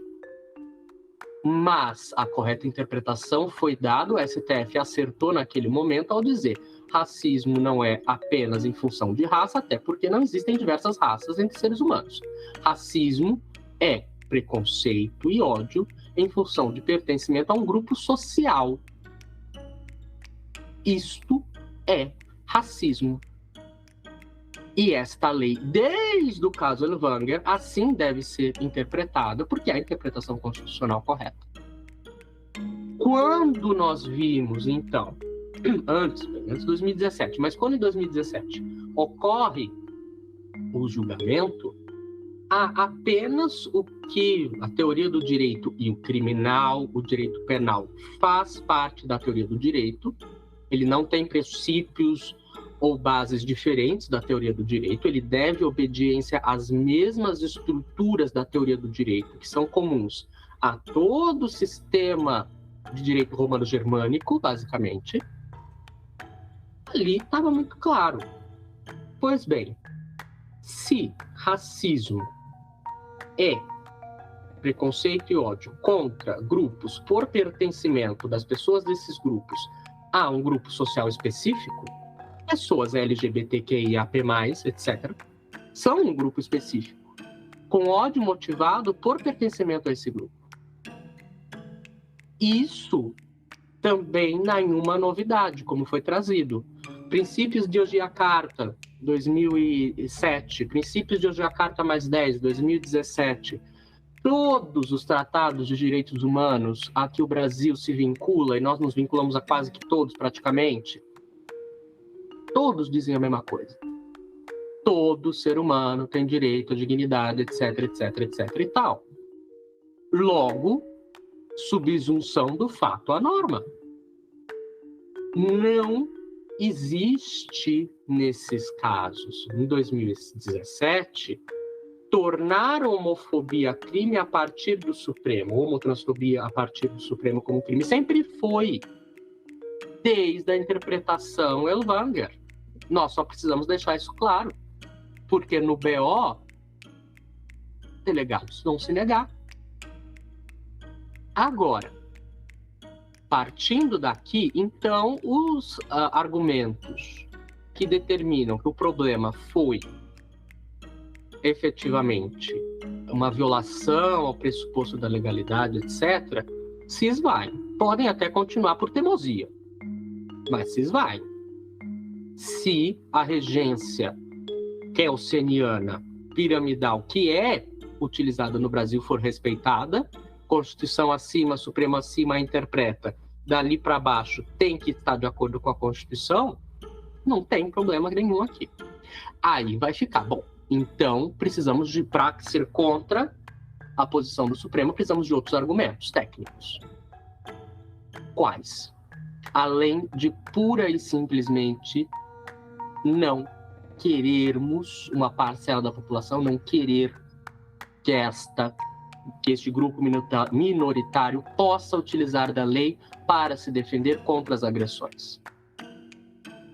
Mas a correta interpretação foi dada, o STF acertou naquele momento ao dizer: racismo não é apenas em função de raça, até porque não existem diversas raças entre seres humanos. Racismo é preconceito e ódio em função de pertencimento a um grupo social. Isto é racismo. E esta lei, desde o caso Elvanger, assim deve ser interpretada, porque é a interpretação constitucional correta. Quando nós vimos, então, antes de 2017, mas quando em 2017 ocorre o julgamento, há apenas o que a teoria do direito e o criminal, o direito penal, faz parte da teoria do direito. Ele não tem princípios ou bases diferentes da teoria do direito, ele deve obediência às mesmas estruturas da teoria do direito, que são comuns a todo o sistema de direito romano-germânico, basicamente. Ali estava muito claro. Pois bem, se racismo é preconceito e ódio contra grupos por pertencimento das pessoas desses grupos a um grupo social específico, pessoas LGBTQIAP+, etc., são um grupo específico, com ódio motivado por pertencimento a esse grupo. Isso também não é uma novidade, como foi trazido. Princípios de Yogyakarta, 2007, Princípios de Yogyakarta +10, 2017, todos os tratados de direitos humanos a que o Brasil se vincula, e nós nos vinculamos a quase que todos praticamente, todos dizem a mesma coisa. Todo ser humano tem direito à dignidade, etc, etc, etc e tal. Logo, subsunção do fato à norma. Não existe, nesses casos, em 2017, tornar a homofobia crime a partir do Supremo, homotransfobia a partir do Supremo como crime. Sempre foi, desde a interpretação Elvanger. Nós só precisamos deixar isso claro, porque no BO, delegados vão se negar. Agora, partindo daqui, então, os argumentos que determinam que o problema foi efetivamente uma violação ao pressuposto da legalidade, etc., se esvaem. Podem até continuar por teimosia, mas se esvaem. Se a regência kelseniana piramidal, que é utilizada no Brasil, for respeitada, Constituição acima, Supremo acima, interpreta, dali para baixo tem que estar de acordo com a Constituição, não tem problema nenhum aqui. Aí vai ficar, bom, então precisamos de, para ser contra a posição do Supremo, precisamos de outros argumentos técnicos. Quais? Além de pura e simplesmente não querermos, uma parcela da população não querer que este grupo minoritário possa utilizar da lei para se defender contra as agressões.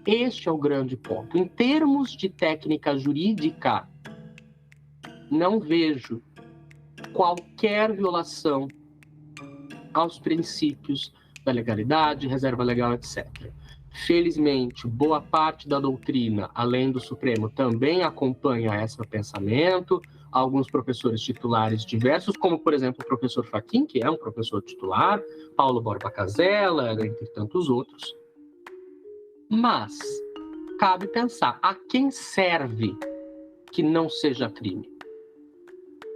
Este é o grande ponto. Em termos de técnica jurídica, não vejo qualquer violação aos princípios da legalidade, reserva legal, etc. Felizmente, boa parte da doutrina, além do Supremo, também acompanha esse pensamento. Alguns professores titulares diversos, como, por exemplo, o professor Fachin, que é um professor titular, Paulo Borba Casella, entre tantos outros. Mas cabe pensar, a quem serve que não seja crime?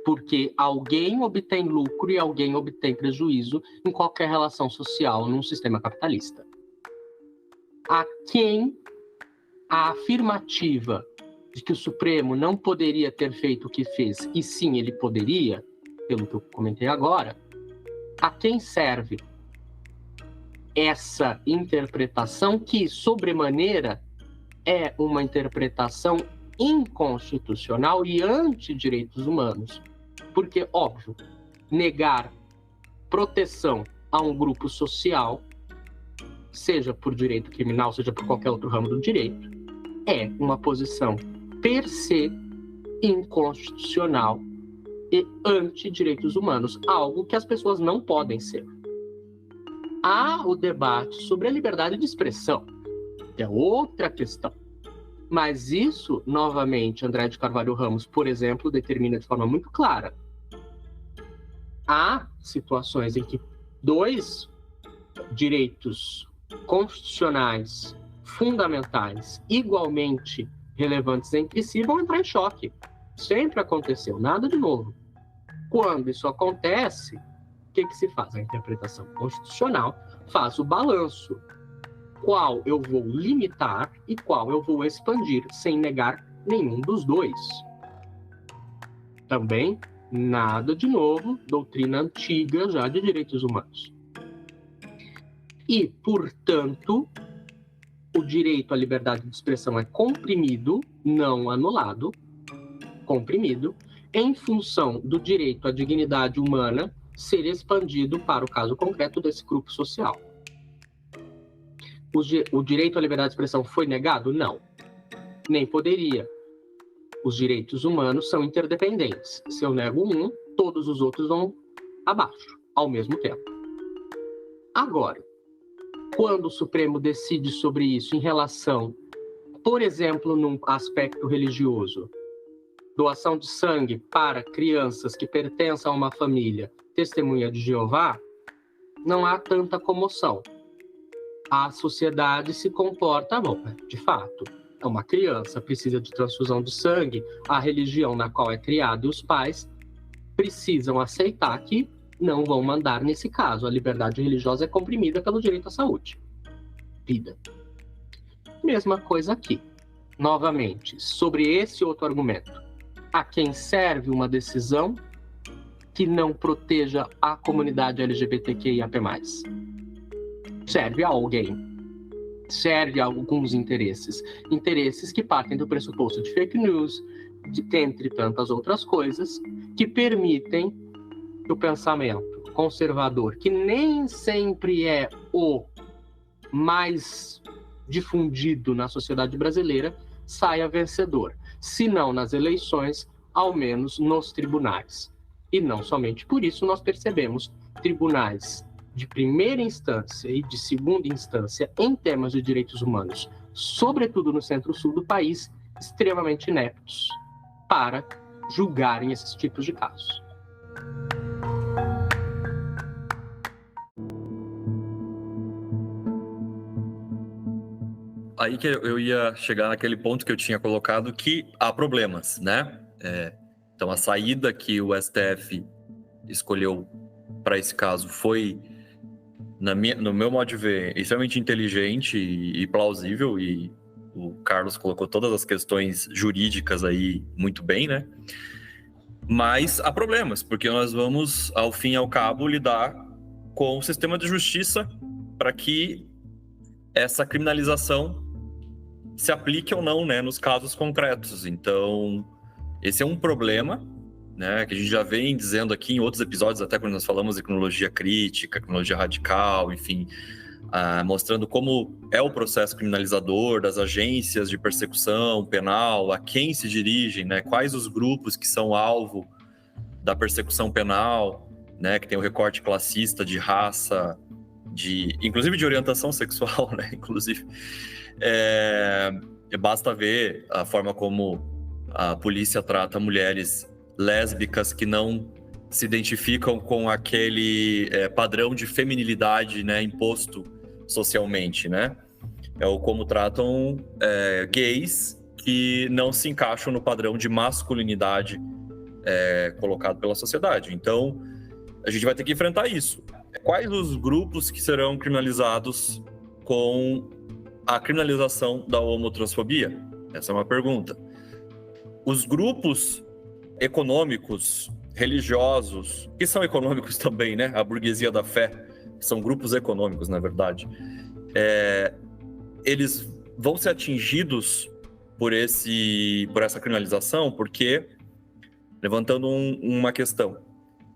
Porque alguém obtém lucro e alguém obtém prejuízo em qualquer relação social num sistema capitalista. A quem a afirmativa de que o Supremo não poderia ter feito o que fez, e sim ele poderia, pelo que eu comentei agora, a quem serve essa interpretação que, sobremaneira, é uma interpretação inconstitucional e anti-direitos humanos? Porque, óbvio, negar proteção a um grupo social, seja por direito criminal, seja por qualquer outro ramo do direito, é uma posição per se inconstitucional e anti-direitos humanos, algo que as pessoas não podem ser. Há o debate sobre a liberdade de expressão, que é outra questão. Mas isso, novamente, André de Carvalho Ramos, por exemplo, determina de forma muito clara. Há situações em que dois direitos constitucionais fundamentais, igualmente relevantes entre si, vão entrar em choque. Sempre aconteceu, nada de novo. Quando isso acontece, o que se faz? A interpretação constitucional faz o balanço. Qual eu vou limitar e qual eu vou expandir, sem negar nenhum dos dois. Também nada de novo, doutrina antiga já de direitos humanos. E, portanto, o direito à liberdade de expressão é comprimido, não anulado, comprimido, em função do direito à dignidade humana ser expandido para o caso concreto desse grupo social. O direito à liberdade de expressão foi negado? Não. Nem poderia. Os direitos humanos são interdependentes. Se eu nego um, todos os outros vão abaixo, ao mesmo tempo. Agora, quando o Supremo decide sobre isso em relação, por exemplo, num aspecto religioso, doação de sangue para crianças que pertencem a uma família testemunha de Jeová, não há tanta comoção. A sociedade se comporta, bom, de fato, é uma criança, precisa de transfusão de sangue, a religião na qual é criada e os pais precisam aceitar que não vão mandar nesse caso. A liberdade religiosa é comprimida pelo direito à saúde. Vida. Mesma coisa aqui. Novamente, sobre esse outro argumento. A quem serve uma decisão que não proteja a comunidade LGBTQIAP+. Serve a alguém. Serve a alguns interesses. Interesses que partem do pressuposto de fake news, entre tantas outras coisas, que permitem que o pensamento conservador, que nem sempre é o mais difundido na sociedade brasileira, saia vencedor. Se não nas eleições, ao menos nos tribunais. E não somente por isso nós percebemos tribunais de primeira instância e de segunda instância em temas de direitos humanos, sobretudo no centro-sul do país, extremamente ineptos para julgarem esses tipos de casos. Aí que eu ia chegar naquele ponto que eu tinha colocado, que há problemas, né? Então, a saída que o STF escolheu para esse caso foi, no meu modo de ver, extremamente inteligente e plausível, e o Carlos colocou todas as questões jurídicas aí muito bem, né? Mas há problemas, porque nós vamos, ao fim e ao cabo, lidar com o sistema de justiça para que essa criminalização se aplique ou não, né, nos casos concretos. Então, esse é um problema, né, que a gente já vem dizendo aqui em outros episódios, até quando nós falamos de cronologia crítica, cronologia radical, enfim, mostrando como é o processo criminalizador das agências de persecução penal, a quem se dirigem, né, quais os grupos que são alvo da persecução penal, né, que tem o recorte classista de raça, inclusive de orientação sexual, né, inclusive. Basta ver a forma como a polícia trata mulheres lésbicas que não se identificam com aquele padrão de feminilidade, né, imposto socialmente, né? Ou como tratam gays que não se encaixam no padrão de masculinidade colocado pela sociedade. Então, a gente vai ter que enfrentar isso. Quais os grupos que serão criminalizados com a criminalização da homotransfobia? Essa é uma pergunta. Os grupos econômicos, religiosos, que são econômicos também, né? A burguesia da fé, são grupos econômicos, na verdade. Eles vão ser atingidos por essa criminalização, porque, levantando uma questão,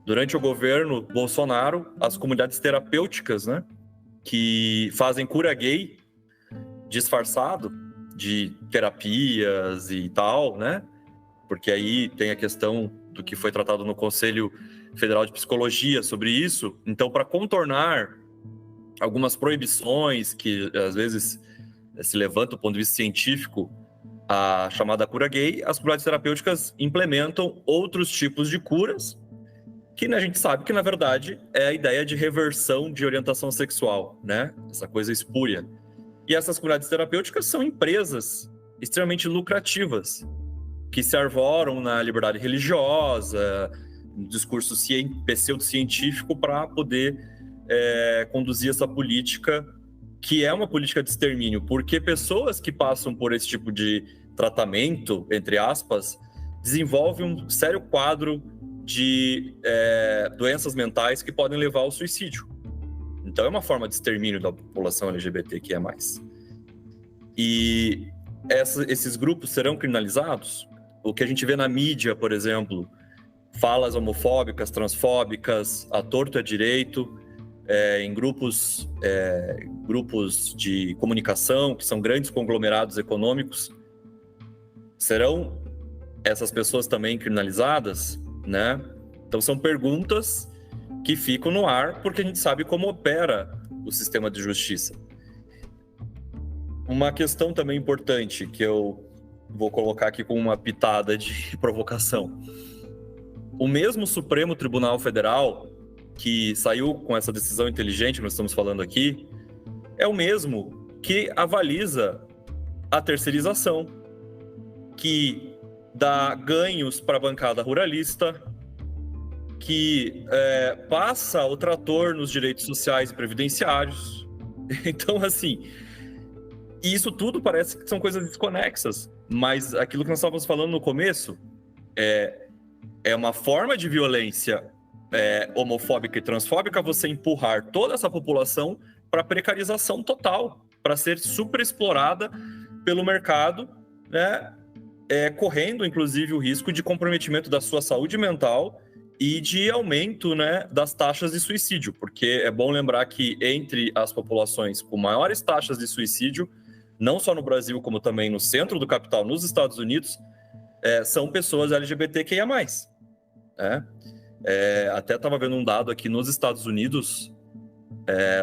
durante o governo Bolsonaro, as comunidades terapêuticas, né, que fazem cura gay disfarçado de terapias e tal, né? Porque aí tem a questão do que foi tratado no Conselho Federal de Psicologia sobre isso. Então, para contornar algumas proibições que às vezes se levantam do ponto de vista científico, a chamada cura gay, as comunidades terapêuticas implementam outros tipos de curas que, né, a gente sabe que, na verdade, é a ideia de reversão de orientação sexual, né? Essa coisa espúria. E essas comunidades terapêuticas são empresas extremamente lucrativas, que se arvoram na liberdade religiosa, no discurso pseudocientífico para poder conduzir essa política, que é uma política de extermínio, porque pessoas que passam por esse tipo de tratamento, entre aspas, desenvolve um sério quadro de doenças mentais que podem levar ao suicídio. Então é uma forma de extermínio da população LGBTQIA+. E esses grupos serão criminalizados? O que a gente vê na mídia, por exemplo, falas homofóbicas, transfóbicas, à torto e à direito, em grupos de comunicação, que são grandes conglomerados econômicos, serão essas pessoas também criminalizadas, né? Então são perguntas que ficam no ar, porque a gente sabe como opera o sistema de justiça. Uma questão também importante, que eu vou colocar aqui com uma pitada de provocação. O mesmo Supremo Tribunal Federal, que saiu com essa decisão inteligente que nós estamos falando aqui, é o mesmo que avaliza a terceirização, que dá ganhos para a bancada ruralista, que passa o trator nos direitos sociais e previdenciários. Então, assim, isso tudo parece que são coisas desconexas, mas aquilo que nós estávamos falando no começo é uma forma de violência homofóbica e transfóbica você empurrar toda essa população para precarização total, para ser superexplorada pelo mercado, né? Correndo, inclusive, o risco de comprometimento da sua saúde mental e de aumento, né, das taxas de suicídio, porque é bom lembrar que entre as populações com maiores taxas de suicídio, não só no Brasil, como também no centro do capital, nos Estados Unidos, são pessoas LGBTQIA+. Até estava vendo um dado aqui nos Estados Unidos,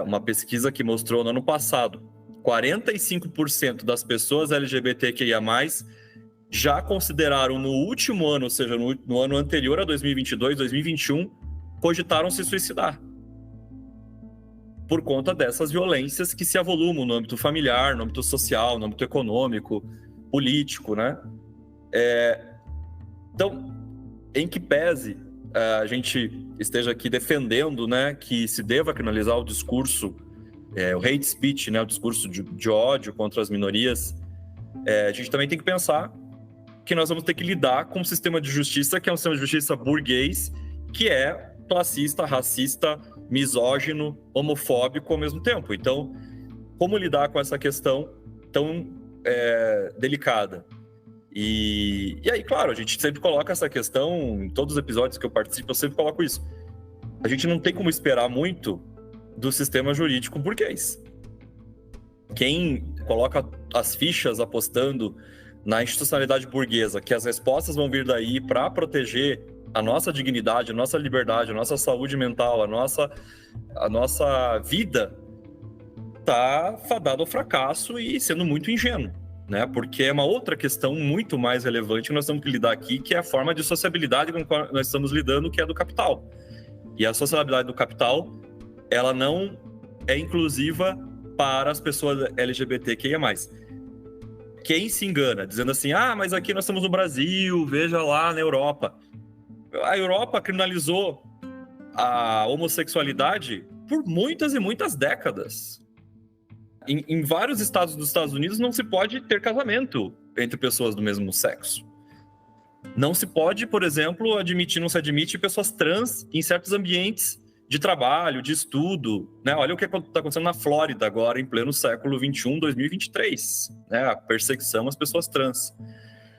uma pesquisa que mostrou no ano passado, 45% das pessoas LGBTQIA+, já consideraram no último ano, ou seja, no ano anterior a 2022, 2021, cogitaram se suicidar. Por conta dessas violências que se avolumam no âmbito familiar, no âmbito social, no âmbito econômico, político, né? Então, em que pese a gente esteja aqui defendendo, né, que se deva criminalizar o discurso, o hate speech, né, o discurso de ódio contra as minorias, a gente também tem que pensar que nós vamos ter que lidar com um sistema de justiça que é um sistema de justiça burguês, que é classista, racista, misógino, homofóbico ao mesmo tempo. Então, como lidar com essa questão tão delicada? E aí, claro, a gente sempre coloca essa questão, em todos os episódios que eu participo, eu sempre coloco isso. A gente não tem como esperar muito do sistema jurídico burguês. Quem coloca as fichas apostando na institucionalidade burguesa, que as respostas vão vir daí para proteger a nossa dignidade, a nossa liberdade, a nossa saúde mental, a nossa vida, tá fadado ao fracasso e sendo muito ingênuo, né? Porque é uma outra questão muito mais relevante que nós temos que lidar aqui, que é a forma de sociabilidade com que nós estamos lidando, que é do capital. E a sociabilidade do capital, ela não é inclusiva para as pessoas LGBTQIA+. Quem se engana, dizendo assim, mas aqui nós estamos no Brasil, veja lá na Europa. A Europa criminalizou a homossexualidade por muitas e muitas décadas. Em vários estados dos Estados Unidos não se pode ter casamento entre pessoas do mesmo sexo. Não se pode, por exemplo, não se admite pessoas trans em certos ambientes de trabalho, de estudo, né? Olha o que está acontecendo na Flórida agora, em pleno século XXI, 2023, né? A perseguição às pessoas trans,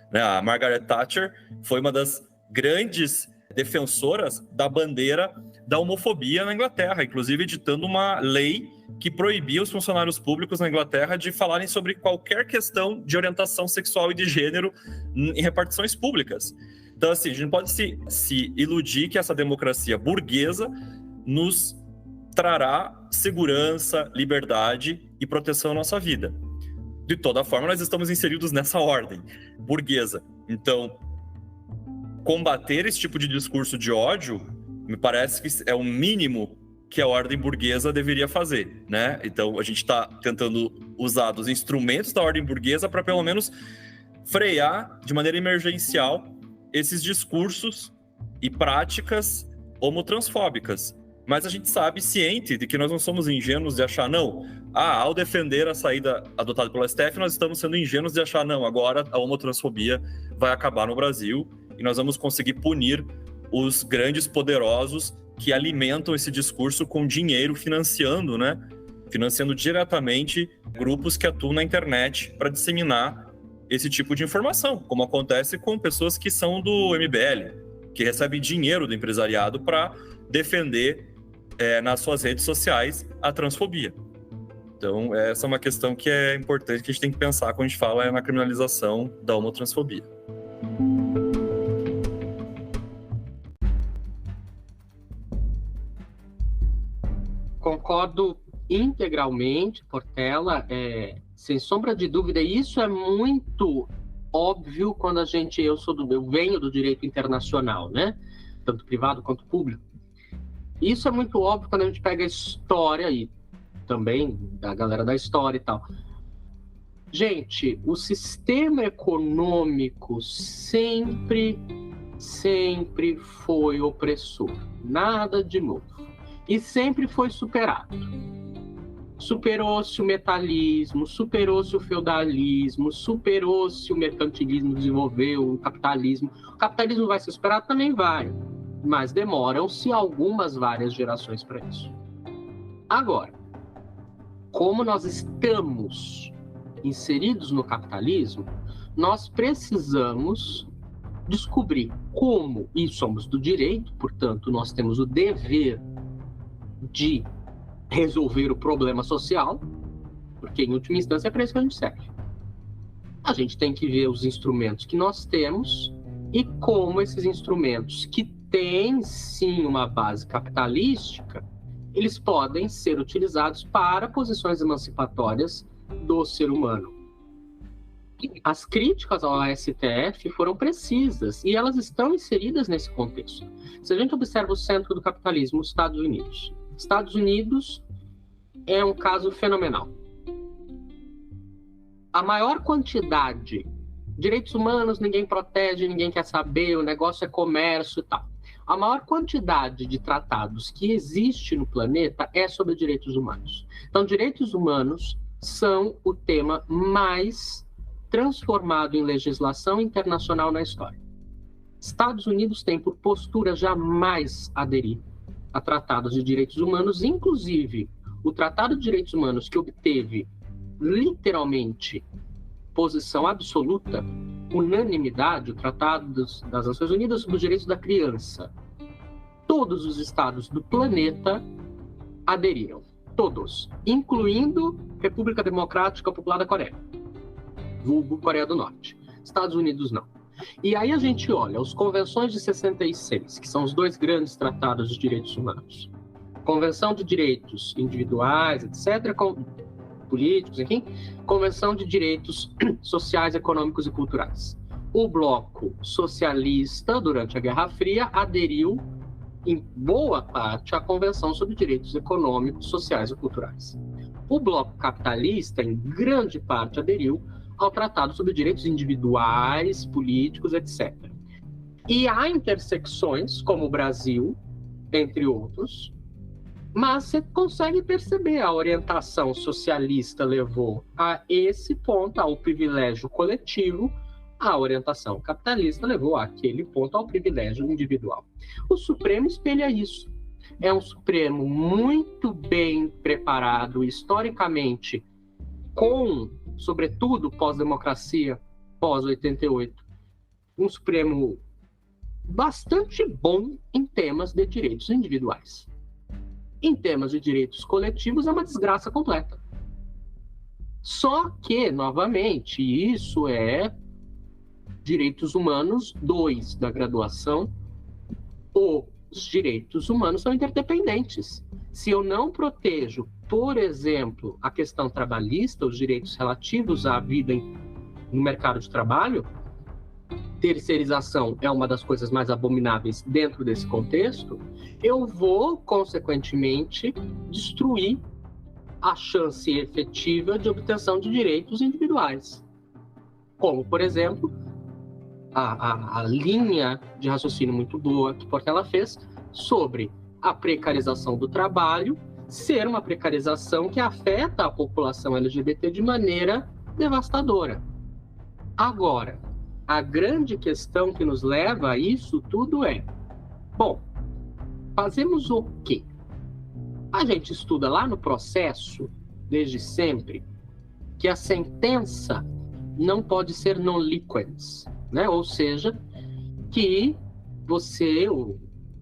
né? A Margaret Thatcher foi uma das grandes defensoras da bandeira da homofobia na Inglaterra, inclusive editando uma lei que proibia os funcionários públicos na Inglaterra de falarem sobre qualquer questão de orientação sexual e de gênero em repartições públicas. Então, assim, a gente não pode se iludir que essa democracia burguesa nos trará segurança, liberdade e proteção à nossa vida. De toda forma, nós estamos inseridos nessa ordem burguesa. Então, combater esse tipo de discurso de ódio, me parece que é o mínimo que a ordem burguesa deveria fazer, né? Então, a gente está tentando usar os instrumentos da ordem burguesa para, pelo menos, frear de maneira emergencial esses discursos e práticas homotransfóbicas. Mas a gente sabe, ciente de que nós não somos ingênuos de achar, não, ao defender a saída adotada pelo STF, nós estamos sendo ingênuos de achar, não, agora a homotransfobia vai acabar no Brasil e nós vamos conseguir punir os grandes poderosos que alimentam esse discurso com dinheiro financiando, né? Financiando diretamente grupos que atuam na internet para disseminar esse tipo de informação, como acontece com pessoas que são do MBL, que recebem dinheiro do empresariado para defender nas suas redes sociais a transfobia. Então, essa é uma questão que é importante, que a gente tem que pensar quando a gente fala na criminalização da homotransfobia. Concordo integralmente, Portela, sem sombra de dúvida. Isso é muito óbvio quando eu venho do direito internacional, né? Tanto privado quanto público. Isso é muito óbvio quando a gente pega a história aí, também da galera da história e tal. Gente, o sistema econômico sempre foi opressor. Nada de novo. E sempre foi superado. Superou-se o metalismo, superou-se o feudalismo, superou-se o mercantilismo, desenvolveu o capitalismo. O capitalismo vai ser superado? Também vai. Mas demoram-se várias gerações para isso. Agora, como nós estamos inseridos no capitalismo, nós precisamos descobrir como, e somos do direito, portanto, nós temos o dever de resolver o problema social, porque em última instância é para isso que a gente serve. A gente tem que ver os instrumentos que nós temos e como esses instrumentos, que têm sim uma base capitalística, eles podem ser utilizados para posições emancipatórias do ser humano. As críticas ao STF foram precisas e elas estão inseridas nesse contexto. Se a gente observa o centro do capitalismo, os Estados Unidos. Estados Unidos é um caso fenomenal. A maior quantidade, direitos humanos ninguém protege, ninguém quer saber, o negócio é comércio e tal. A maior quantidade de tratados que existe no planeta é sobre direitos humanos. Então, direitos humanos são o tema mais transformado em legislação internacional na história. Estados Unidos tem por postura jamais aderir a tratados de direitos humanos, inclusive o Tratado de Direitos Humanos, que obteve literalmente posição absoluta, unanimidade, o Tratado das Nações Unidas sobre os Direitos da Criança. Todos os estados do planeta aderiram, todos, incluindo República Democrática Popular da Coreia, vulgo Coreia do Norte. Estados Unidos não. E aí a gente olha os Convenções de 66, que são os dois grandes tratados de direitos humanos. Convenção de Direitos Individuais, etc., políticos, enfim, Convenção de Direitos Sociais, Econômicos e Culturais. O bloco socialista, durante a Guerra Fria, aderiu em boa parte à Convenção sobre Direitos Econômicos, Sociais e Culturais. O bloco capitalista, em grande parte, aderiu ao Tratado sobre Direitos Individuais, Políticos, etc. E há intersecções, como o Brasil, entre outros, mas você consegue perceber a orientação socialista levou a esse ponto, ao privilégio coletivo, a orientação capitalista levou àquele ponto, ao privilégio individual. O Supremo espelha isso. É um Supremo muito bem preparado historicamente, com, sobretudo, pós-democracia, pós-88. Um Supremo bastante bom em temas de direitos individuais. Em temas de direitos coletivos, é uma desgraça completa. Só que, novamente, isso é Direitos Humanos 2 da graduação. Os direitos humanos são interdependentes. Se eu não protejo, por exemplo, a questão trabalhista, os direitos relativos à vida no mercado de trabalho, terceirização é uma das coisas mais abomináveis dentro desse contexto, eu vou, consequentemente, destruir a chance efetiva de obtenção de direitos individuais. Como, por exemplo, a linha de raciocínio muito boa que Portela fez sobre a precarização do trabalho ser uma precarização que afeta a população LGBT de maneira devastadora. Agora, A grande questão que nos leva a isso tudo é, bom, fazemos o quê? A gente estuda lá no processo, desde sempre, que a sentença não pode ser non-liquens, né? Ou seja, que você, o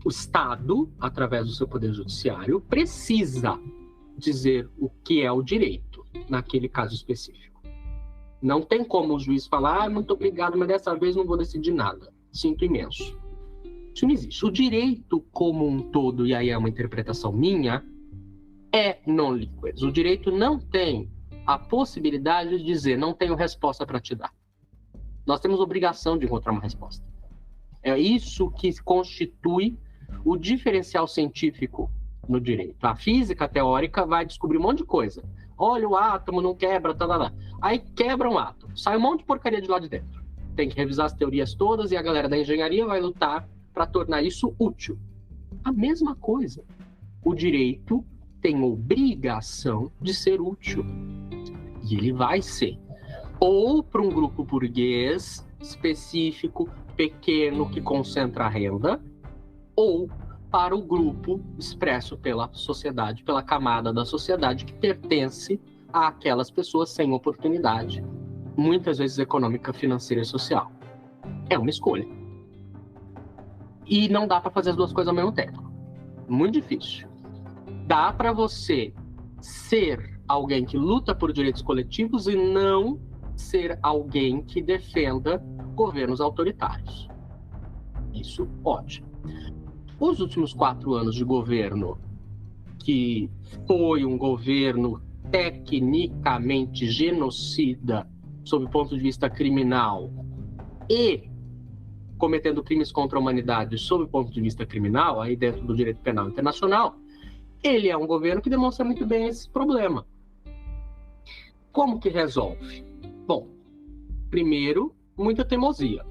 Estado, através do seu poder judiciário, precisa dizer o que é o direito naquele caso específico. Não tem como o juiz falar, muito obrigado, mas dessa vez não vou decidir nada. Sinto imenso. Isso não existe. O direito como um todo, e aí é uma interpretação minha, é non-liquens. O direito não tem a possibilidade de dizer, não tenho resposta para te dar. Nós temos obrigação de encontrar uma resposta. É isso que constitui o diferencial científico no direito. A física teórica vai descobrir um monte de coisa. Olha, o átomo não quebra, tá. Aí quebra um átomo, sai um monte de porcaria de lá de dentro. Tem que revisar as teorias todas e a galera da engenharia vai lutar para tornar isso útil. A mesma coisa. O direito tem obrigação de ser útil. E ele vai ser. Ou para um grupo burguês específico, pequeno, que concentra a renda, ou para o grupo expresso pela sociedade, pela camada da sociedade que pertence àquelas pessoas sem oportunidade, muitas vezes econômica, financeira e social. É uma escolha. E não dá para fazer as duas coisas ao mesmo tempo. Muito difícil. Dá para você ser alguém que luta por direitos coletivos e não ser alguém que defenda governos autoritários. Isso pode. Os últimos 4 anos de governo, que foi um governo tecnicamente genocida sob o ponto de vista criminal e cometendo crimes contra a humanidade sob o ponto de vista criminal, aí dentro do direito penal internacional, ele é um governo que demonstra muito bem esse problema. Como que resolve? Bom, primeiro, muita teimosia.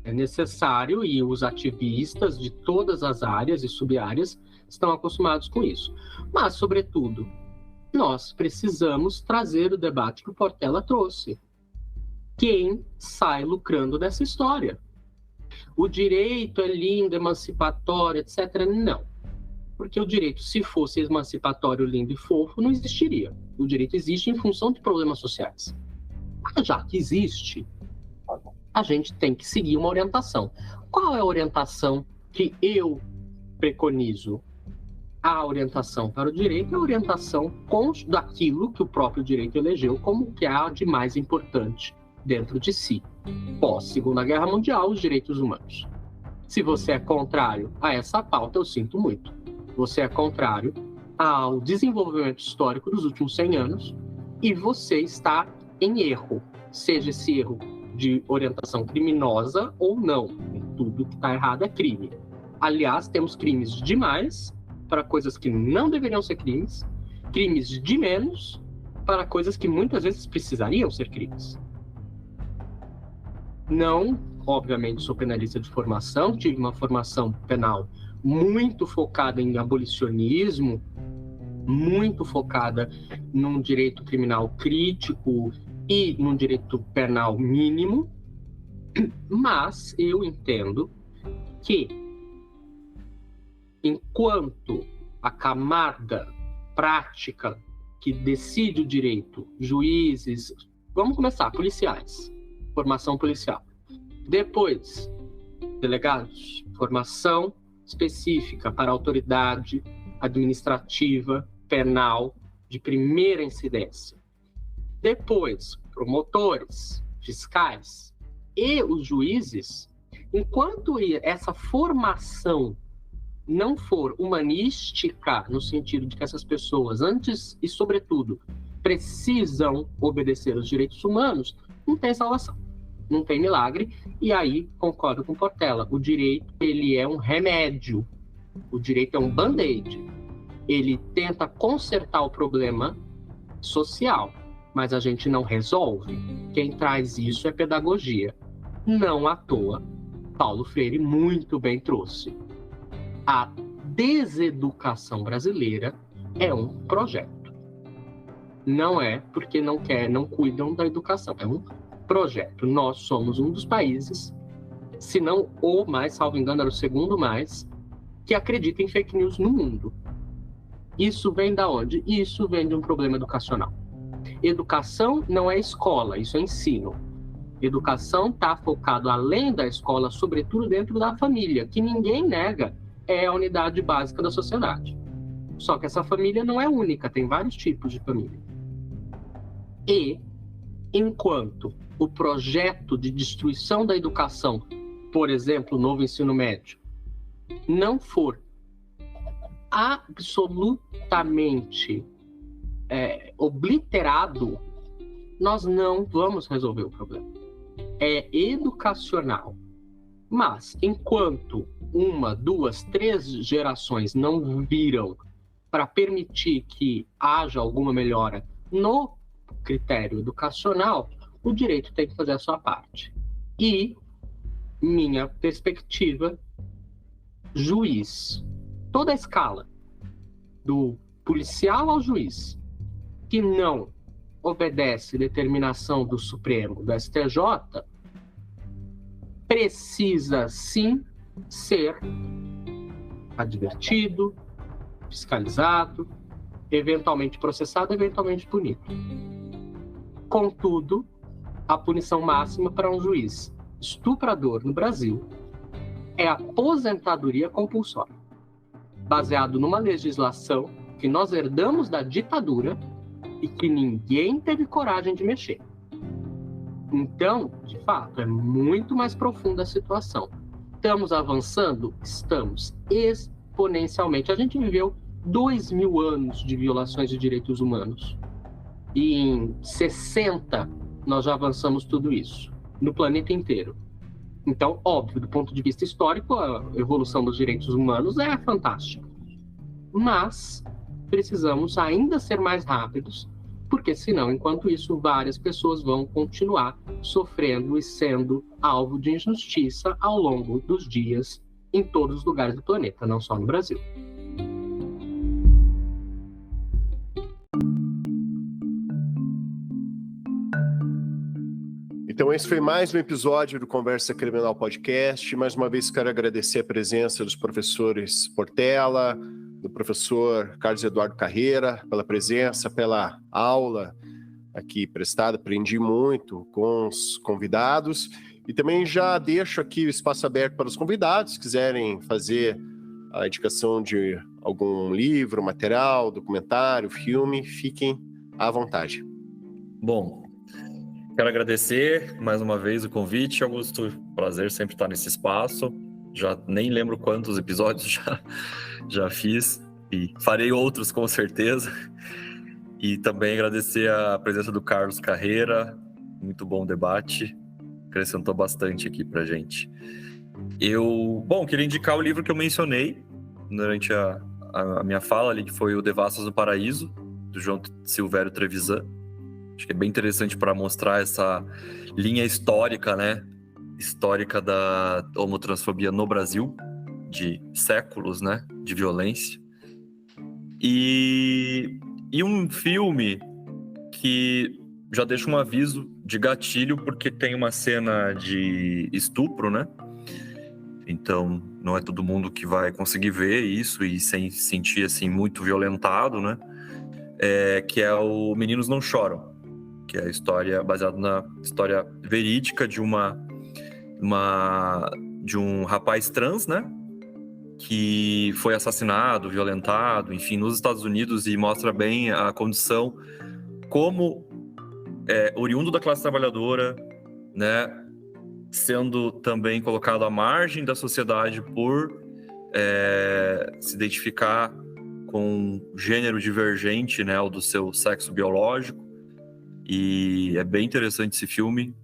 É necessário, e os ativistas de todas as áreas e sub-áreas estão acostumados com isso. Mas, sobretudo, nós precisamos trazer o debate que o Portela trouxe. Quem sai lucrando dessa história? O direito é lindo, emancipatório, etc. Não. Porque o direito, se fosse emancipatório, lindo e fofo, não existiria. O direito existe em função de problemas sociais. Mas já que existe, a gente tem que seguir uma orientação. Qual é a orientação que eu preconizo? A orientação para o direito é a orientação daquilo que o próprio direito elegeu como que há de mais importante dentro de si. Pós-Segunda Guerra Mundial, os direitos humanos. Se você é contrário a essa pauta, eu sinto muito. Você é contrário ao desenvolvimento histórico dos últimos 100 anos e você está em erro. Seja esse erro de orientação criminosa ou não. Tudo que está errado é crime. Aliás, temos crimes demais para coisas que não deveriam ser crimes, crimes de menos para coisas que muitas vezes precisariam ser crimes. Não, obviamente, sou penalista de formação, tive uma formação penal muito focada em abolicionismo, muito focada num direito criminal crítico e num direito penal mínimo, mas eu entendo que enquanto a camada prática que decide o direito, juízes, vamos começar, policiais, formação policial. Depois, delegados, formação específica para autoridade administrativa, penal, de primeira incidência. Depois, promotores, fiscais e os juízes, enquanto essa formação não for humanística, no sentido de que essas pessoas, antes e sobretudo, precisam obedecer aos direitos humanos, não tem salvação, não tem milagre. E aí, concordo com Portela, o direito ele é um remédio, o direito é um band-aid. Ele tenta consertar o problema social, mas a gente não resolve. Quem traz isso é pedagogia. Não à toa, Paulo Freire muito bem trouxe. A deseducação brasileira é um projeto. Não é porque não cuidam da educação, é um projeto. Nós somos um dos países, se não o mais, salvo engano, era o segundo mais, que acredita em fake news no mundo. Isso vem da onde? Isso vem de um problema educacional. Educação não é escola, isso é ensino. Educação está focado além da escola, sobretudo dentro da família, que ninguém nega é a unidade básica da sociedade. Só que essa família não é única, tem vários tipos de família. E, enquanto o projeto de destruição da educação, por exemplo, o novo ensino médio, não for absolutamente obliterado, nós não vamos resolver o problema. É educacional. Mas, enquanto 1, 2, 3 gerações não viram para permitir que haja alguma melhora no critério educacional, o direito tem que fazer a sua parte. E, minha perspectiva, juiz, toda a escala, do policial ao juiz, que não obedece determinação do Supremo, do STJ, precisa sim ser advertido, fiscalizado, eventualmente processado, eventualmente punido. Contudo, a punição máxima para um juiz estuprador no Brasil é a aposentadoria compulsória, baseado numa legislação que nós herdamos da ditadura e que ninguém teve coragem de mexer. Então, de fato, é muito mais profunda a situação. Estamos avançando? Estamos exponencialmente. A gente viveu 2000 anos de violações de direitos humanos. E em 60, nós já avançamos tudo isso, no planeta inteiro. Então, óbvio, do ponto de vista histórico, a evolução dos direitos humanos é fantástica. Mas precisamos ainda ser mais rápidos, porque senão, enquanto isso, várias pessoas vão continuar sofrendo e sendo alvo de injustiça ao longo dos dias em todos os lugares do planeta, não só no Brasil. Então esse foi mais um episódio do Conversa Criminal Podcast. Mais uma vez quero agradecer a presença dos professores Portela, do professor Carlos Eduardo Carreira, pela presença, pela aula aqui prestada. Aprendi muito com os convidados. E também já deixo aqui o espaço aberto para os convidados, se quiserem fazer a indicação de algum livro, material, documentário, filme, fiquem à vontade. Bom, quero agradecer mais uma vez o convite, Augusto. Prazer sempre estar nesse espaço. Já nem lembro quantos episódios já fiz e farei outros com certeza. E também agradecer a presença do Carlos Carreira. Muito bom debate. Acrescentou bastante aqui pra gente. Queria indicar o livro que eu mencionei durante a minha fala ali, que foi o Devassos no Paraíso, do João Silvério Trevisan. Acho que é bem interessante para mostrar essa linha histórica, né? Histórica da homotransfobia no Brasil, de séculos, né? De violência. E um filme que já deixa um aviso de gatilho, porque tem uma cena de estupro, né? Então, não é todo mundo que vai conseguir ver isso e sem se sentir, assim, muito violentado, né? Que é o Meninos Não Choram, que é a história baseada na história verídica de de um rapaz trans, né? Que foi assassinado, violentado, enfim, nos Estados Unidos, e mostra bem a condição como oriundo da classe trabalhadora, né? Sendo também colocado à margem da sociedade por se identificar com gênero divergente, né? O do seu sexo biológico. E é bem interessante esse filme,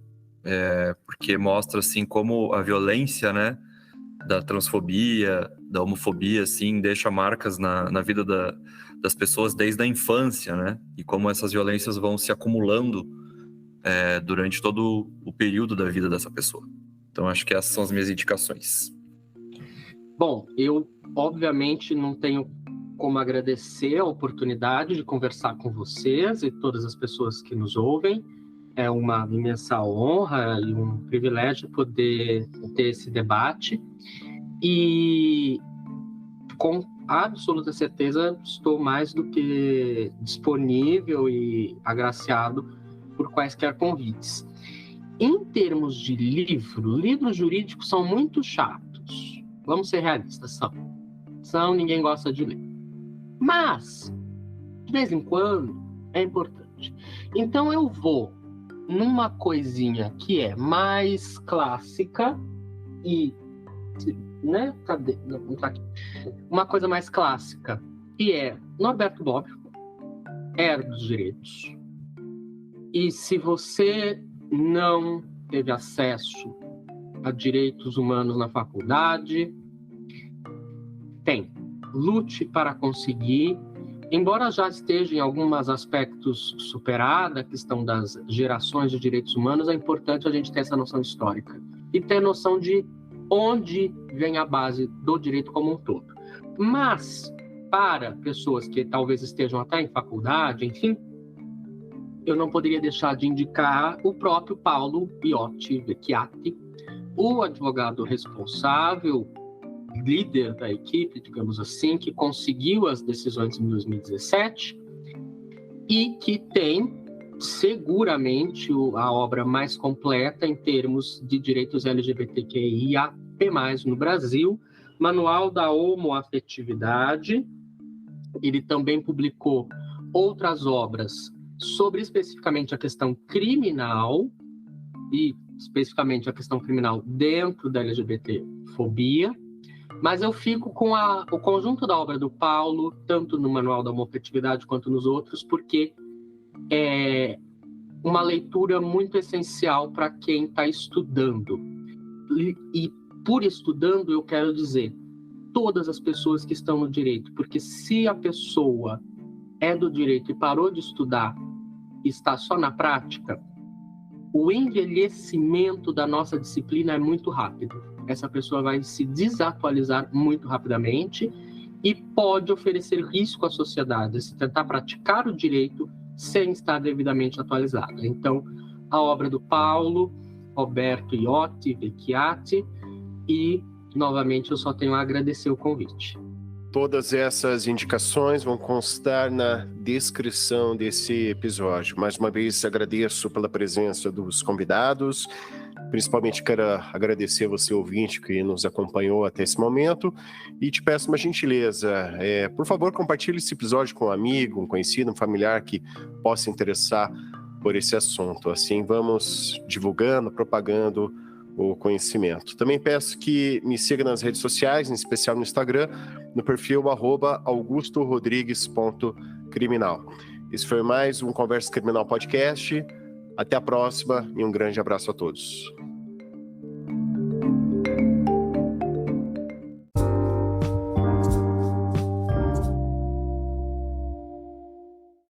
porque mostra, assim, como a violência, né, da transfobia, da homofobia, assim, deixa marcas na vida das pessoas desde a infância, né, e como essas violências vão se acumulando durante todo o período da vida dessa pessoa. Então, acho que essas são as minhas indicações. Bom, eu, obviamente, não tenho como agradecer a oportunidade de conversar com vocês e todas as pessoas que nos ouvem. É uma imensa honra e um privilégio poder ter esse debate. E com absoluta certeza estou mais do que disponível e agraciado por quaisquer convites. Em termos de livros jurídicos são muito chatos. Vamos ser realistas, são, ninguém gosta de ler. Mas, de vez em quando, é importante. Então eu vou numa coisinha que é mais clássica e, né, cadê? Não tá aqui. Uma coisa mais clássica, que é Norberto Bobbio, Era dos Direitos. E se você não teve acesso a direitos humanos na faculdade, lute para conseguir. Embora já esteja em alguns aspectos superada a questão das gerações de direitos humanos, é importante a gente ter essa noção histórica e ter noção de onde vem a base do direito como um todo. Mas, para pessoas que talvez estejam até em faculdade, enfim, eu não poderia deixar de indicar o próprio Paulo Iotti Vecchiati, o advogado responsável, líder da equipe, digamos assim, que conseguiu as decisões em 2017 e que tem seguramente a obra mais completa em termos de direitos LGBTQIA+ no Brasil, Manual da Homoafetividade. Ele também publicou outras obras sobre especificamente a questão criminal e especificamente a questão criminal dentro da LGBTfobia. Mas eu fico com o conjunto da obra do Paulo, tanto no Manual da Homoafetividade quanto nos outros, porque é uma leitura muito essencial para quem está estudando. E por estudando, eu quero dizer todas as pessoas que estão no direito, porque se a pessoa é do direito e parou de estudar e está só na prática, o envelhecimento da nossa disciplina é muito rápido. Essa pessoa vai se desatualizar muito rapidamente e pode oferecer risco à sociedade se tentar praticar o direito sem estar devidamente atualizada. Então, a obra do Paulo, Roberto Iotti Vecchiati, e, novamente, eu só tenho a agradecer o convite. Todas essas indicações vão constar na descrição desse episódio. Mais uma vez, agradeço pela presença dos convidados. Principalmente quero agradecer você, ouvinte, que nos acompanhou até esse momento. E te peço uma gentileza. Por favor, compartilhe esse episódio com um amigo, um conhecido, um familiar que possa interessar por esse assunto. Assim, vamos divulgando, propagando o conhecimento. Também peço que me siga nas redes sociais, em especial no Instagram, no perfil @augustorodrigues.criminal. Esse foi mais um Conversa Criminal Podcast. Até a próxima e um grande abraço a todos.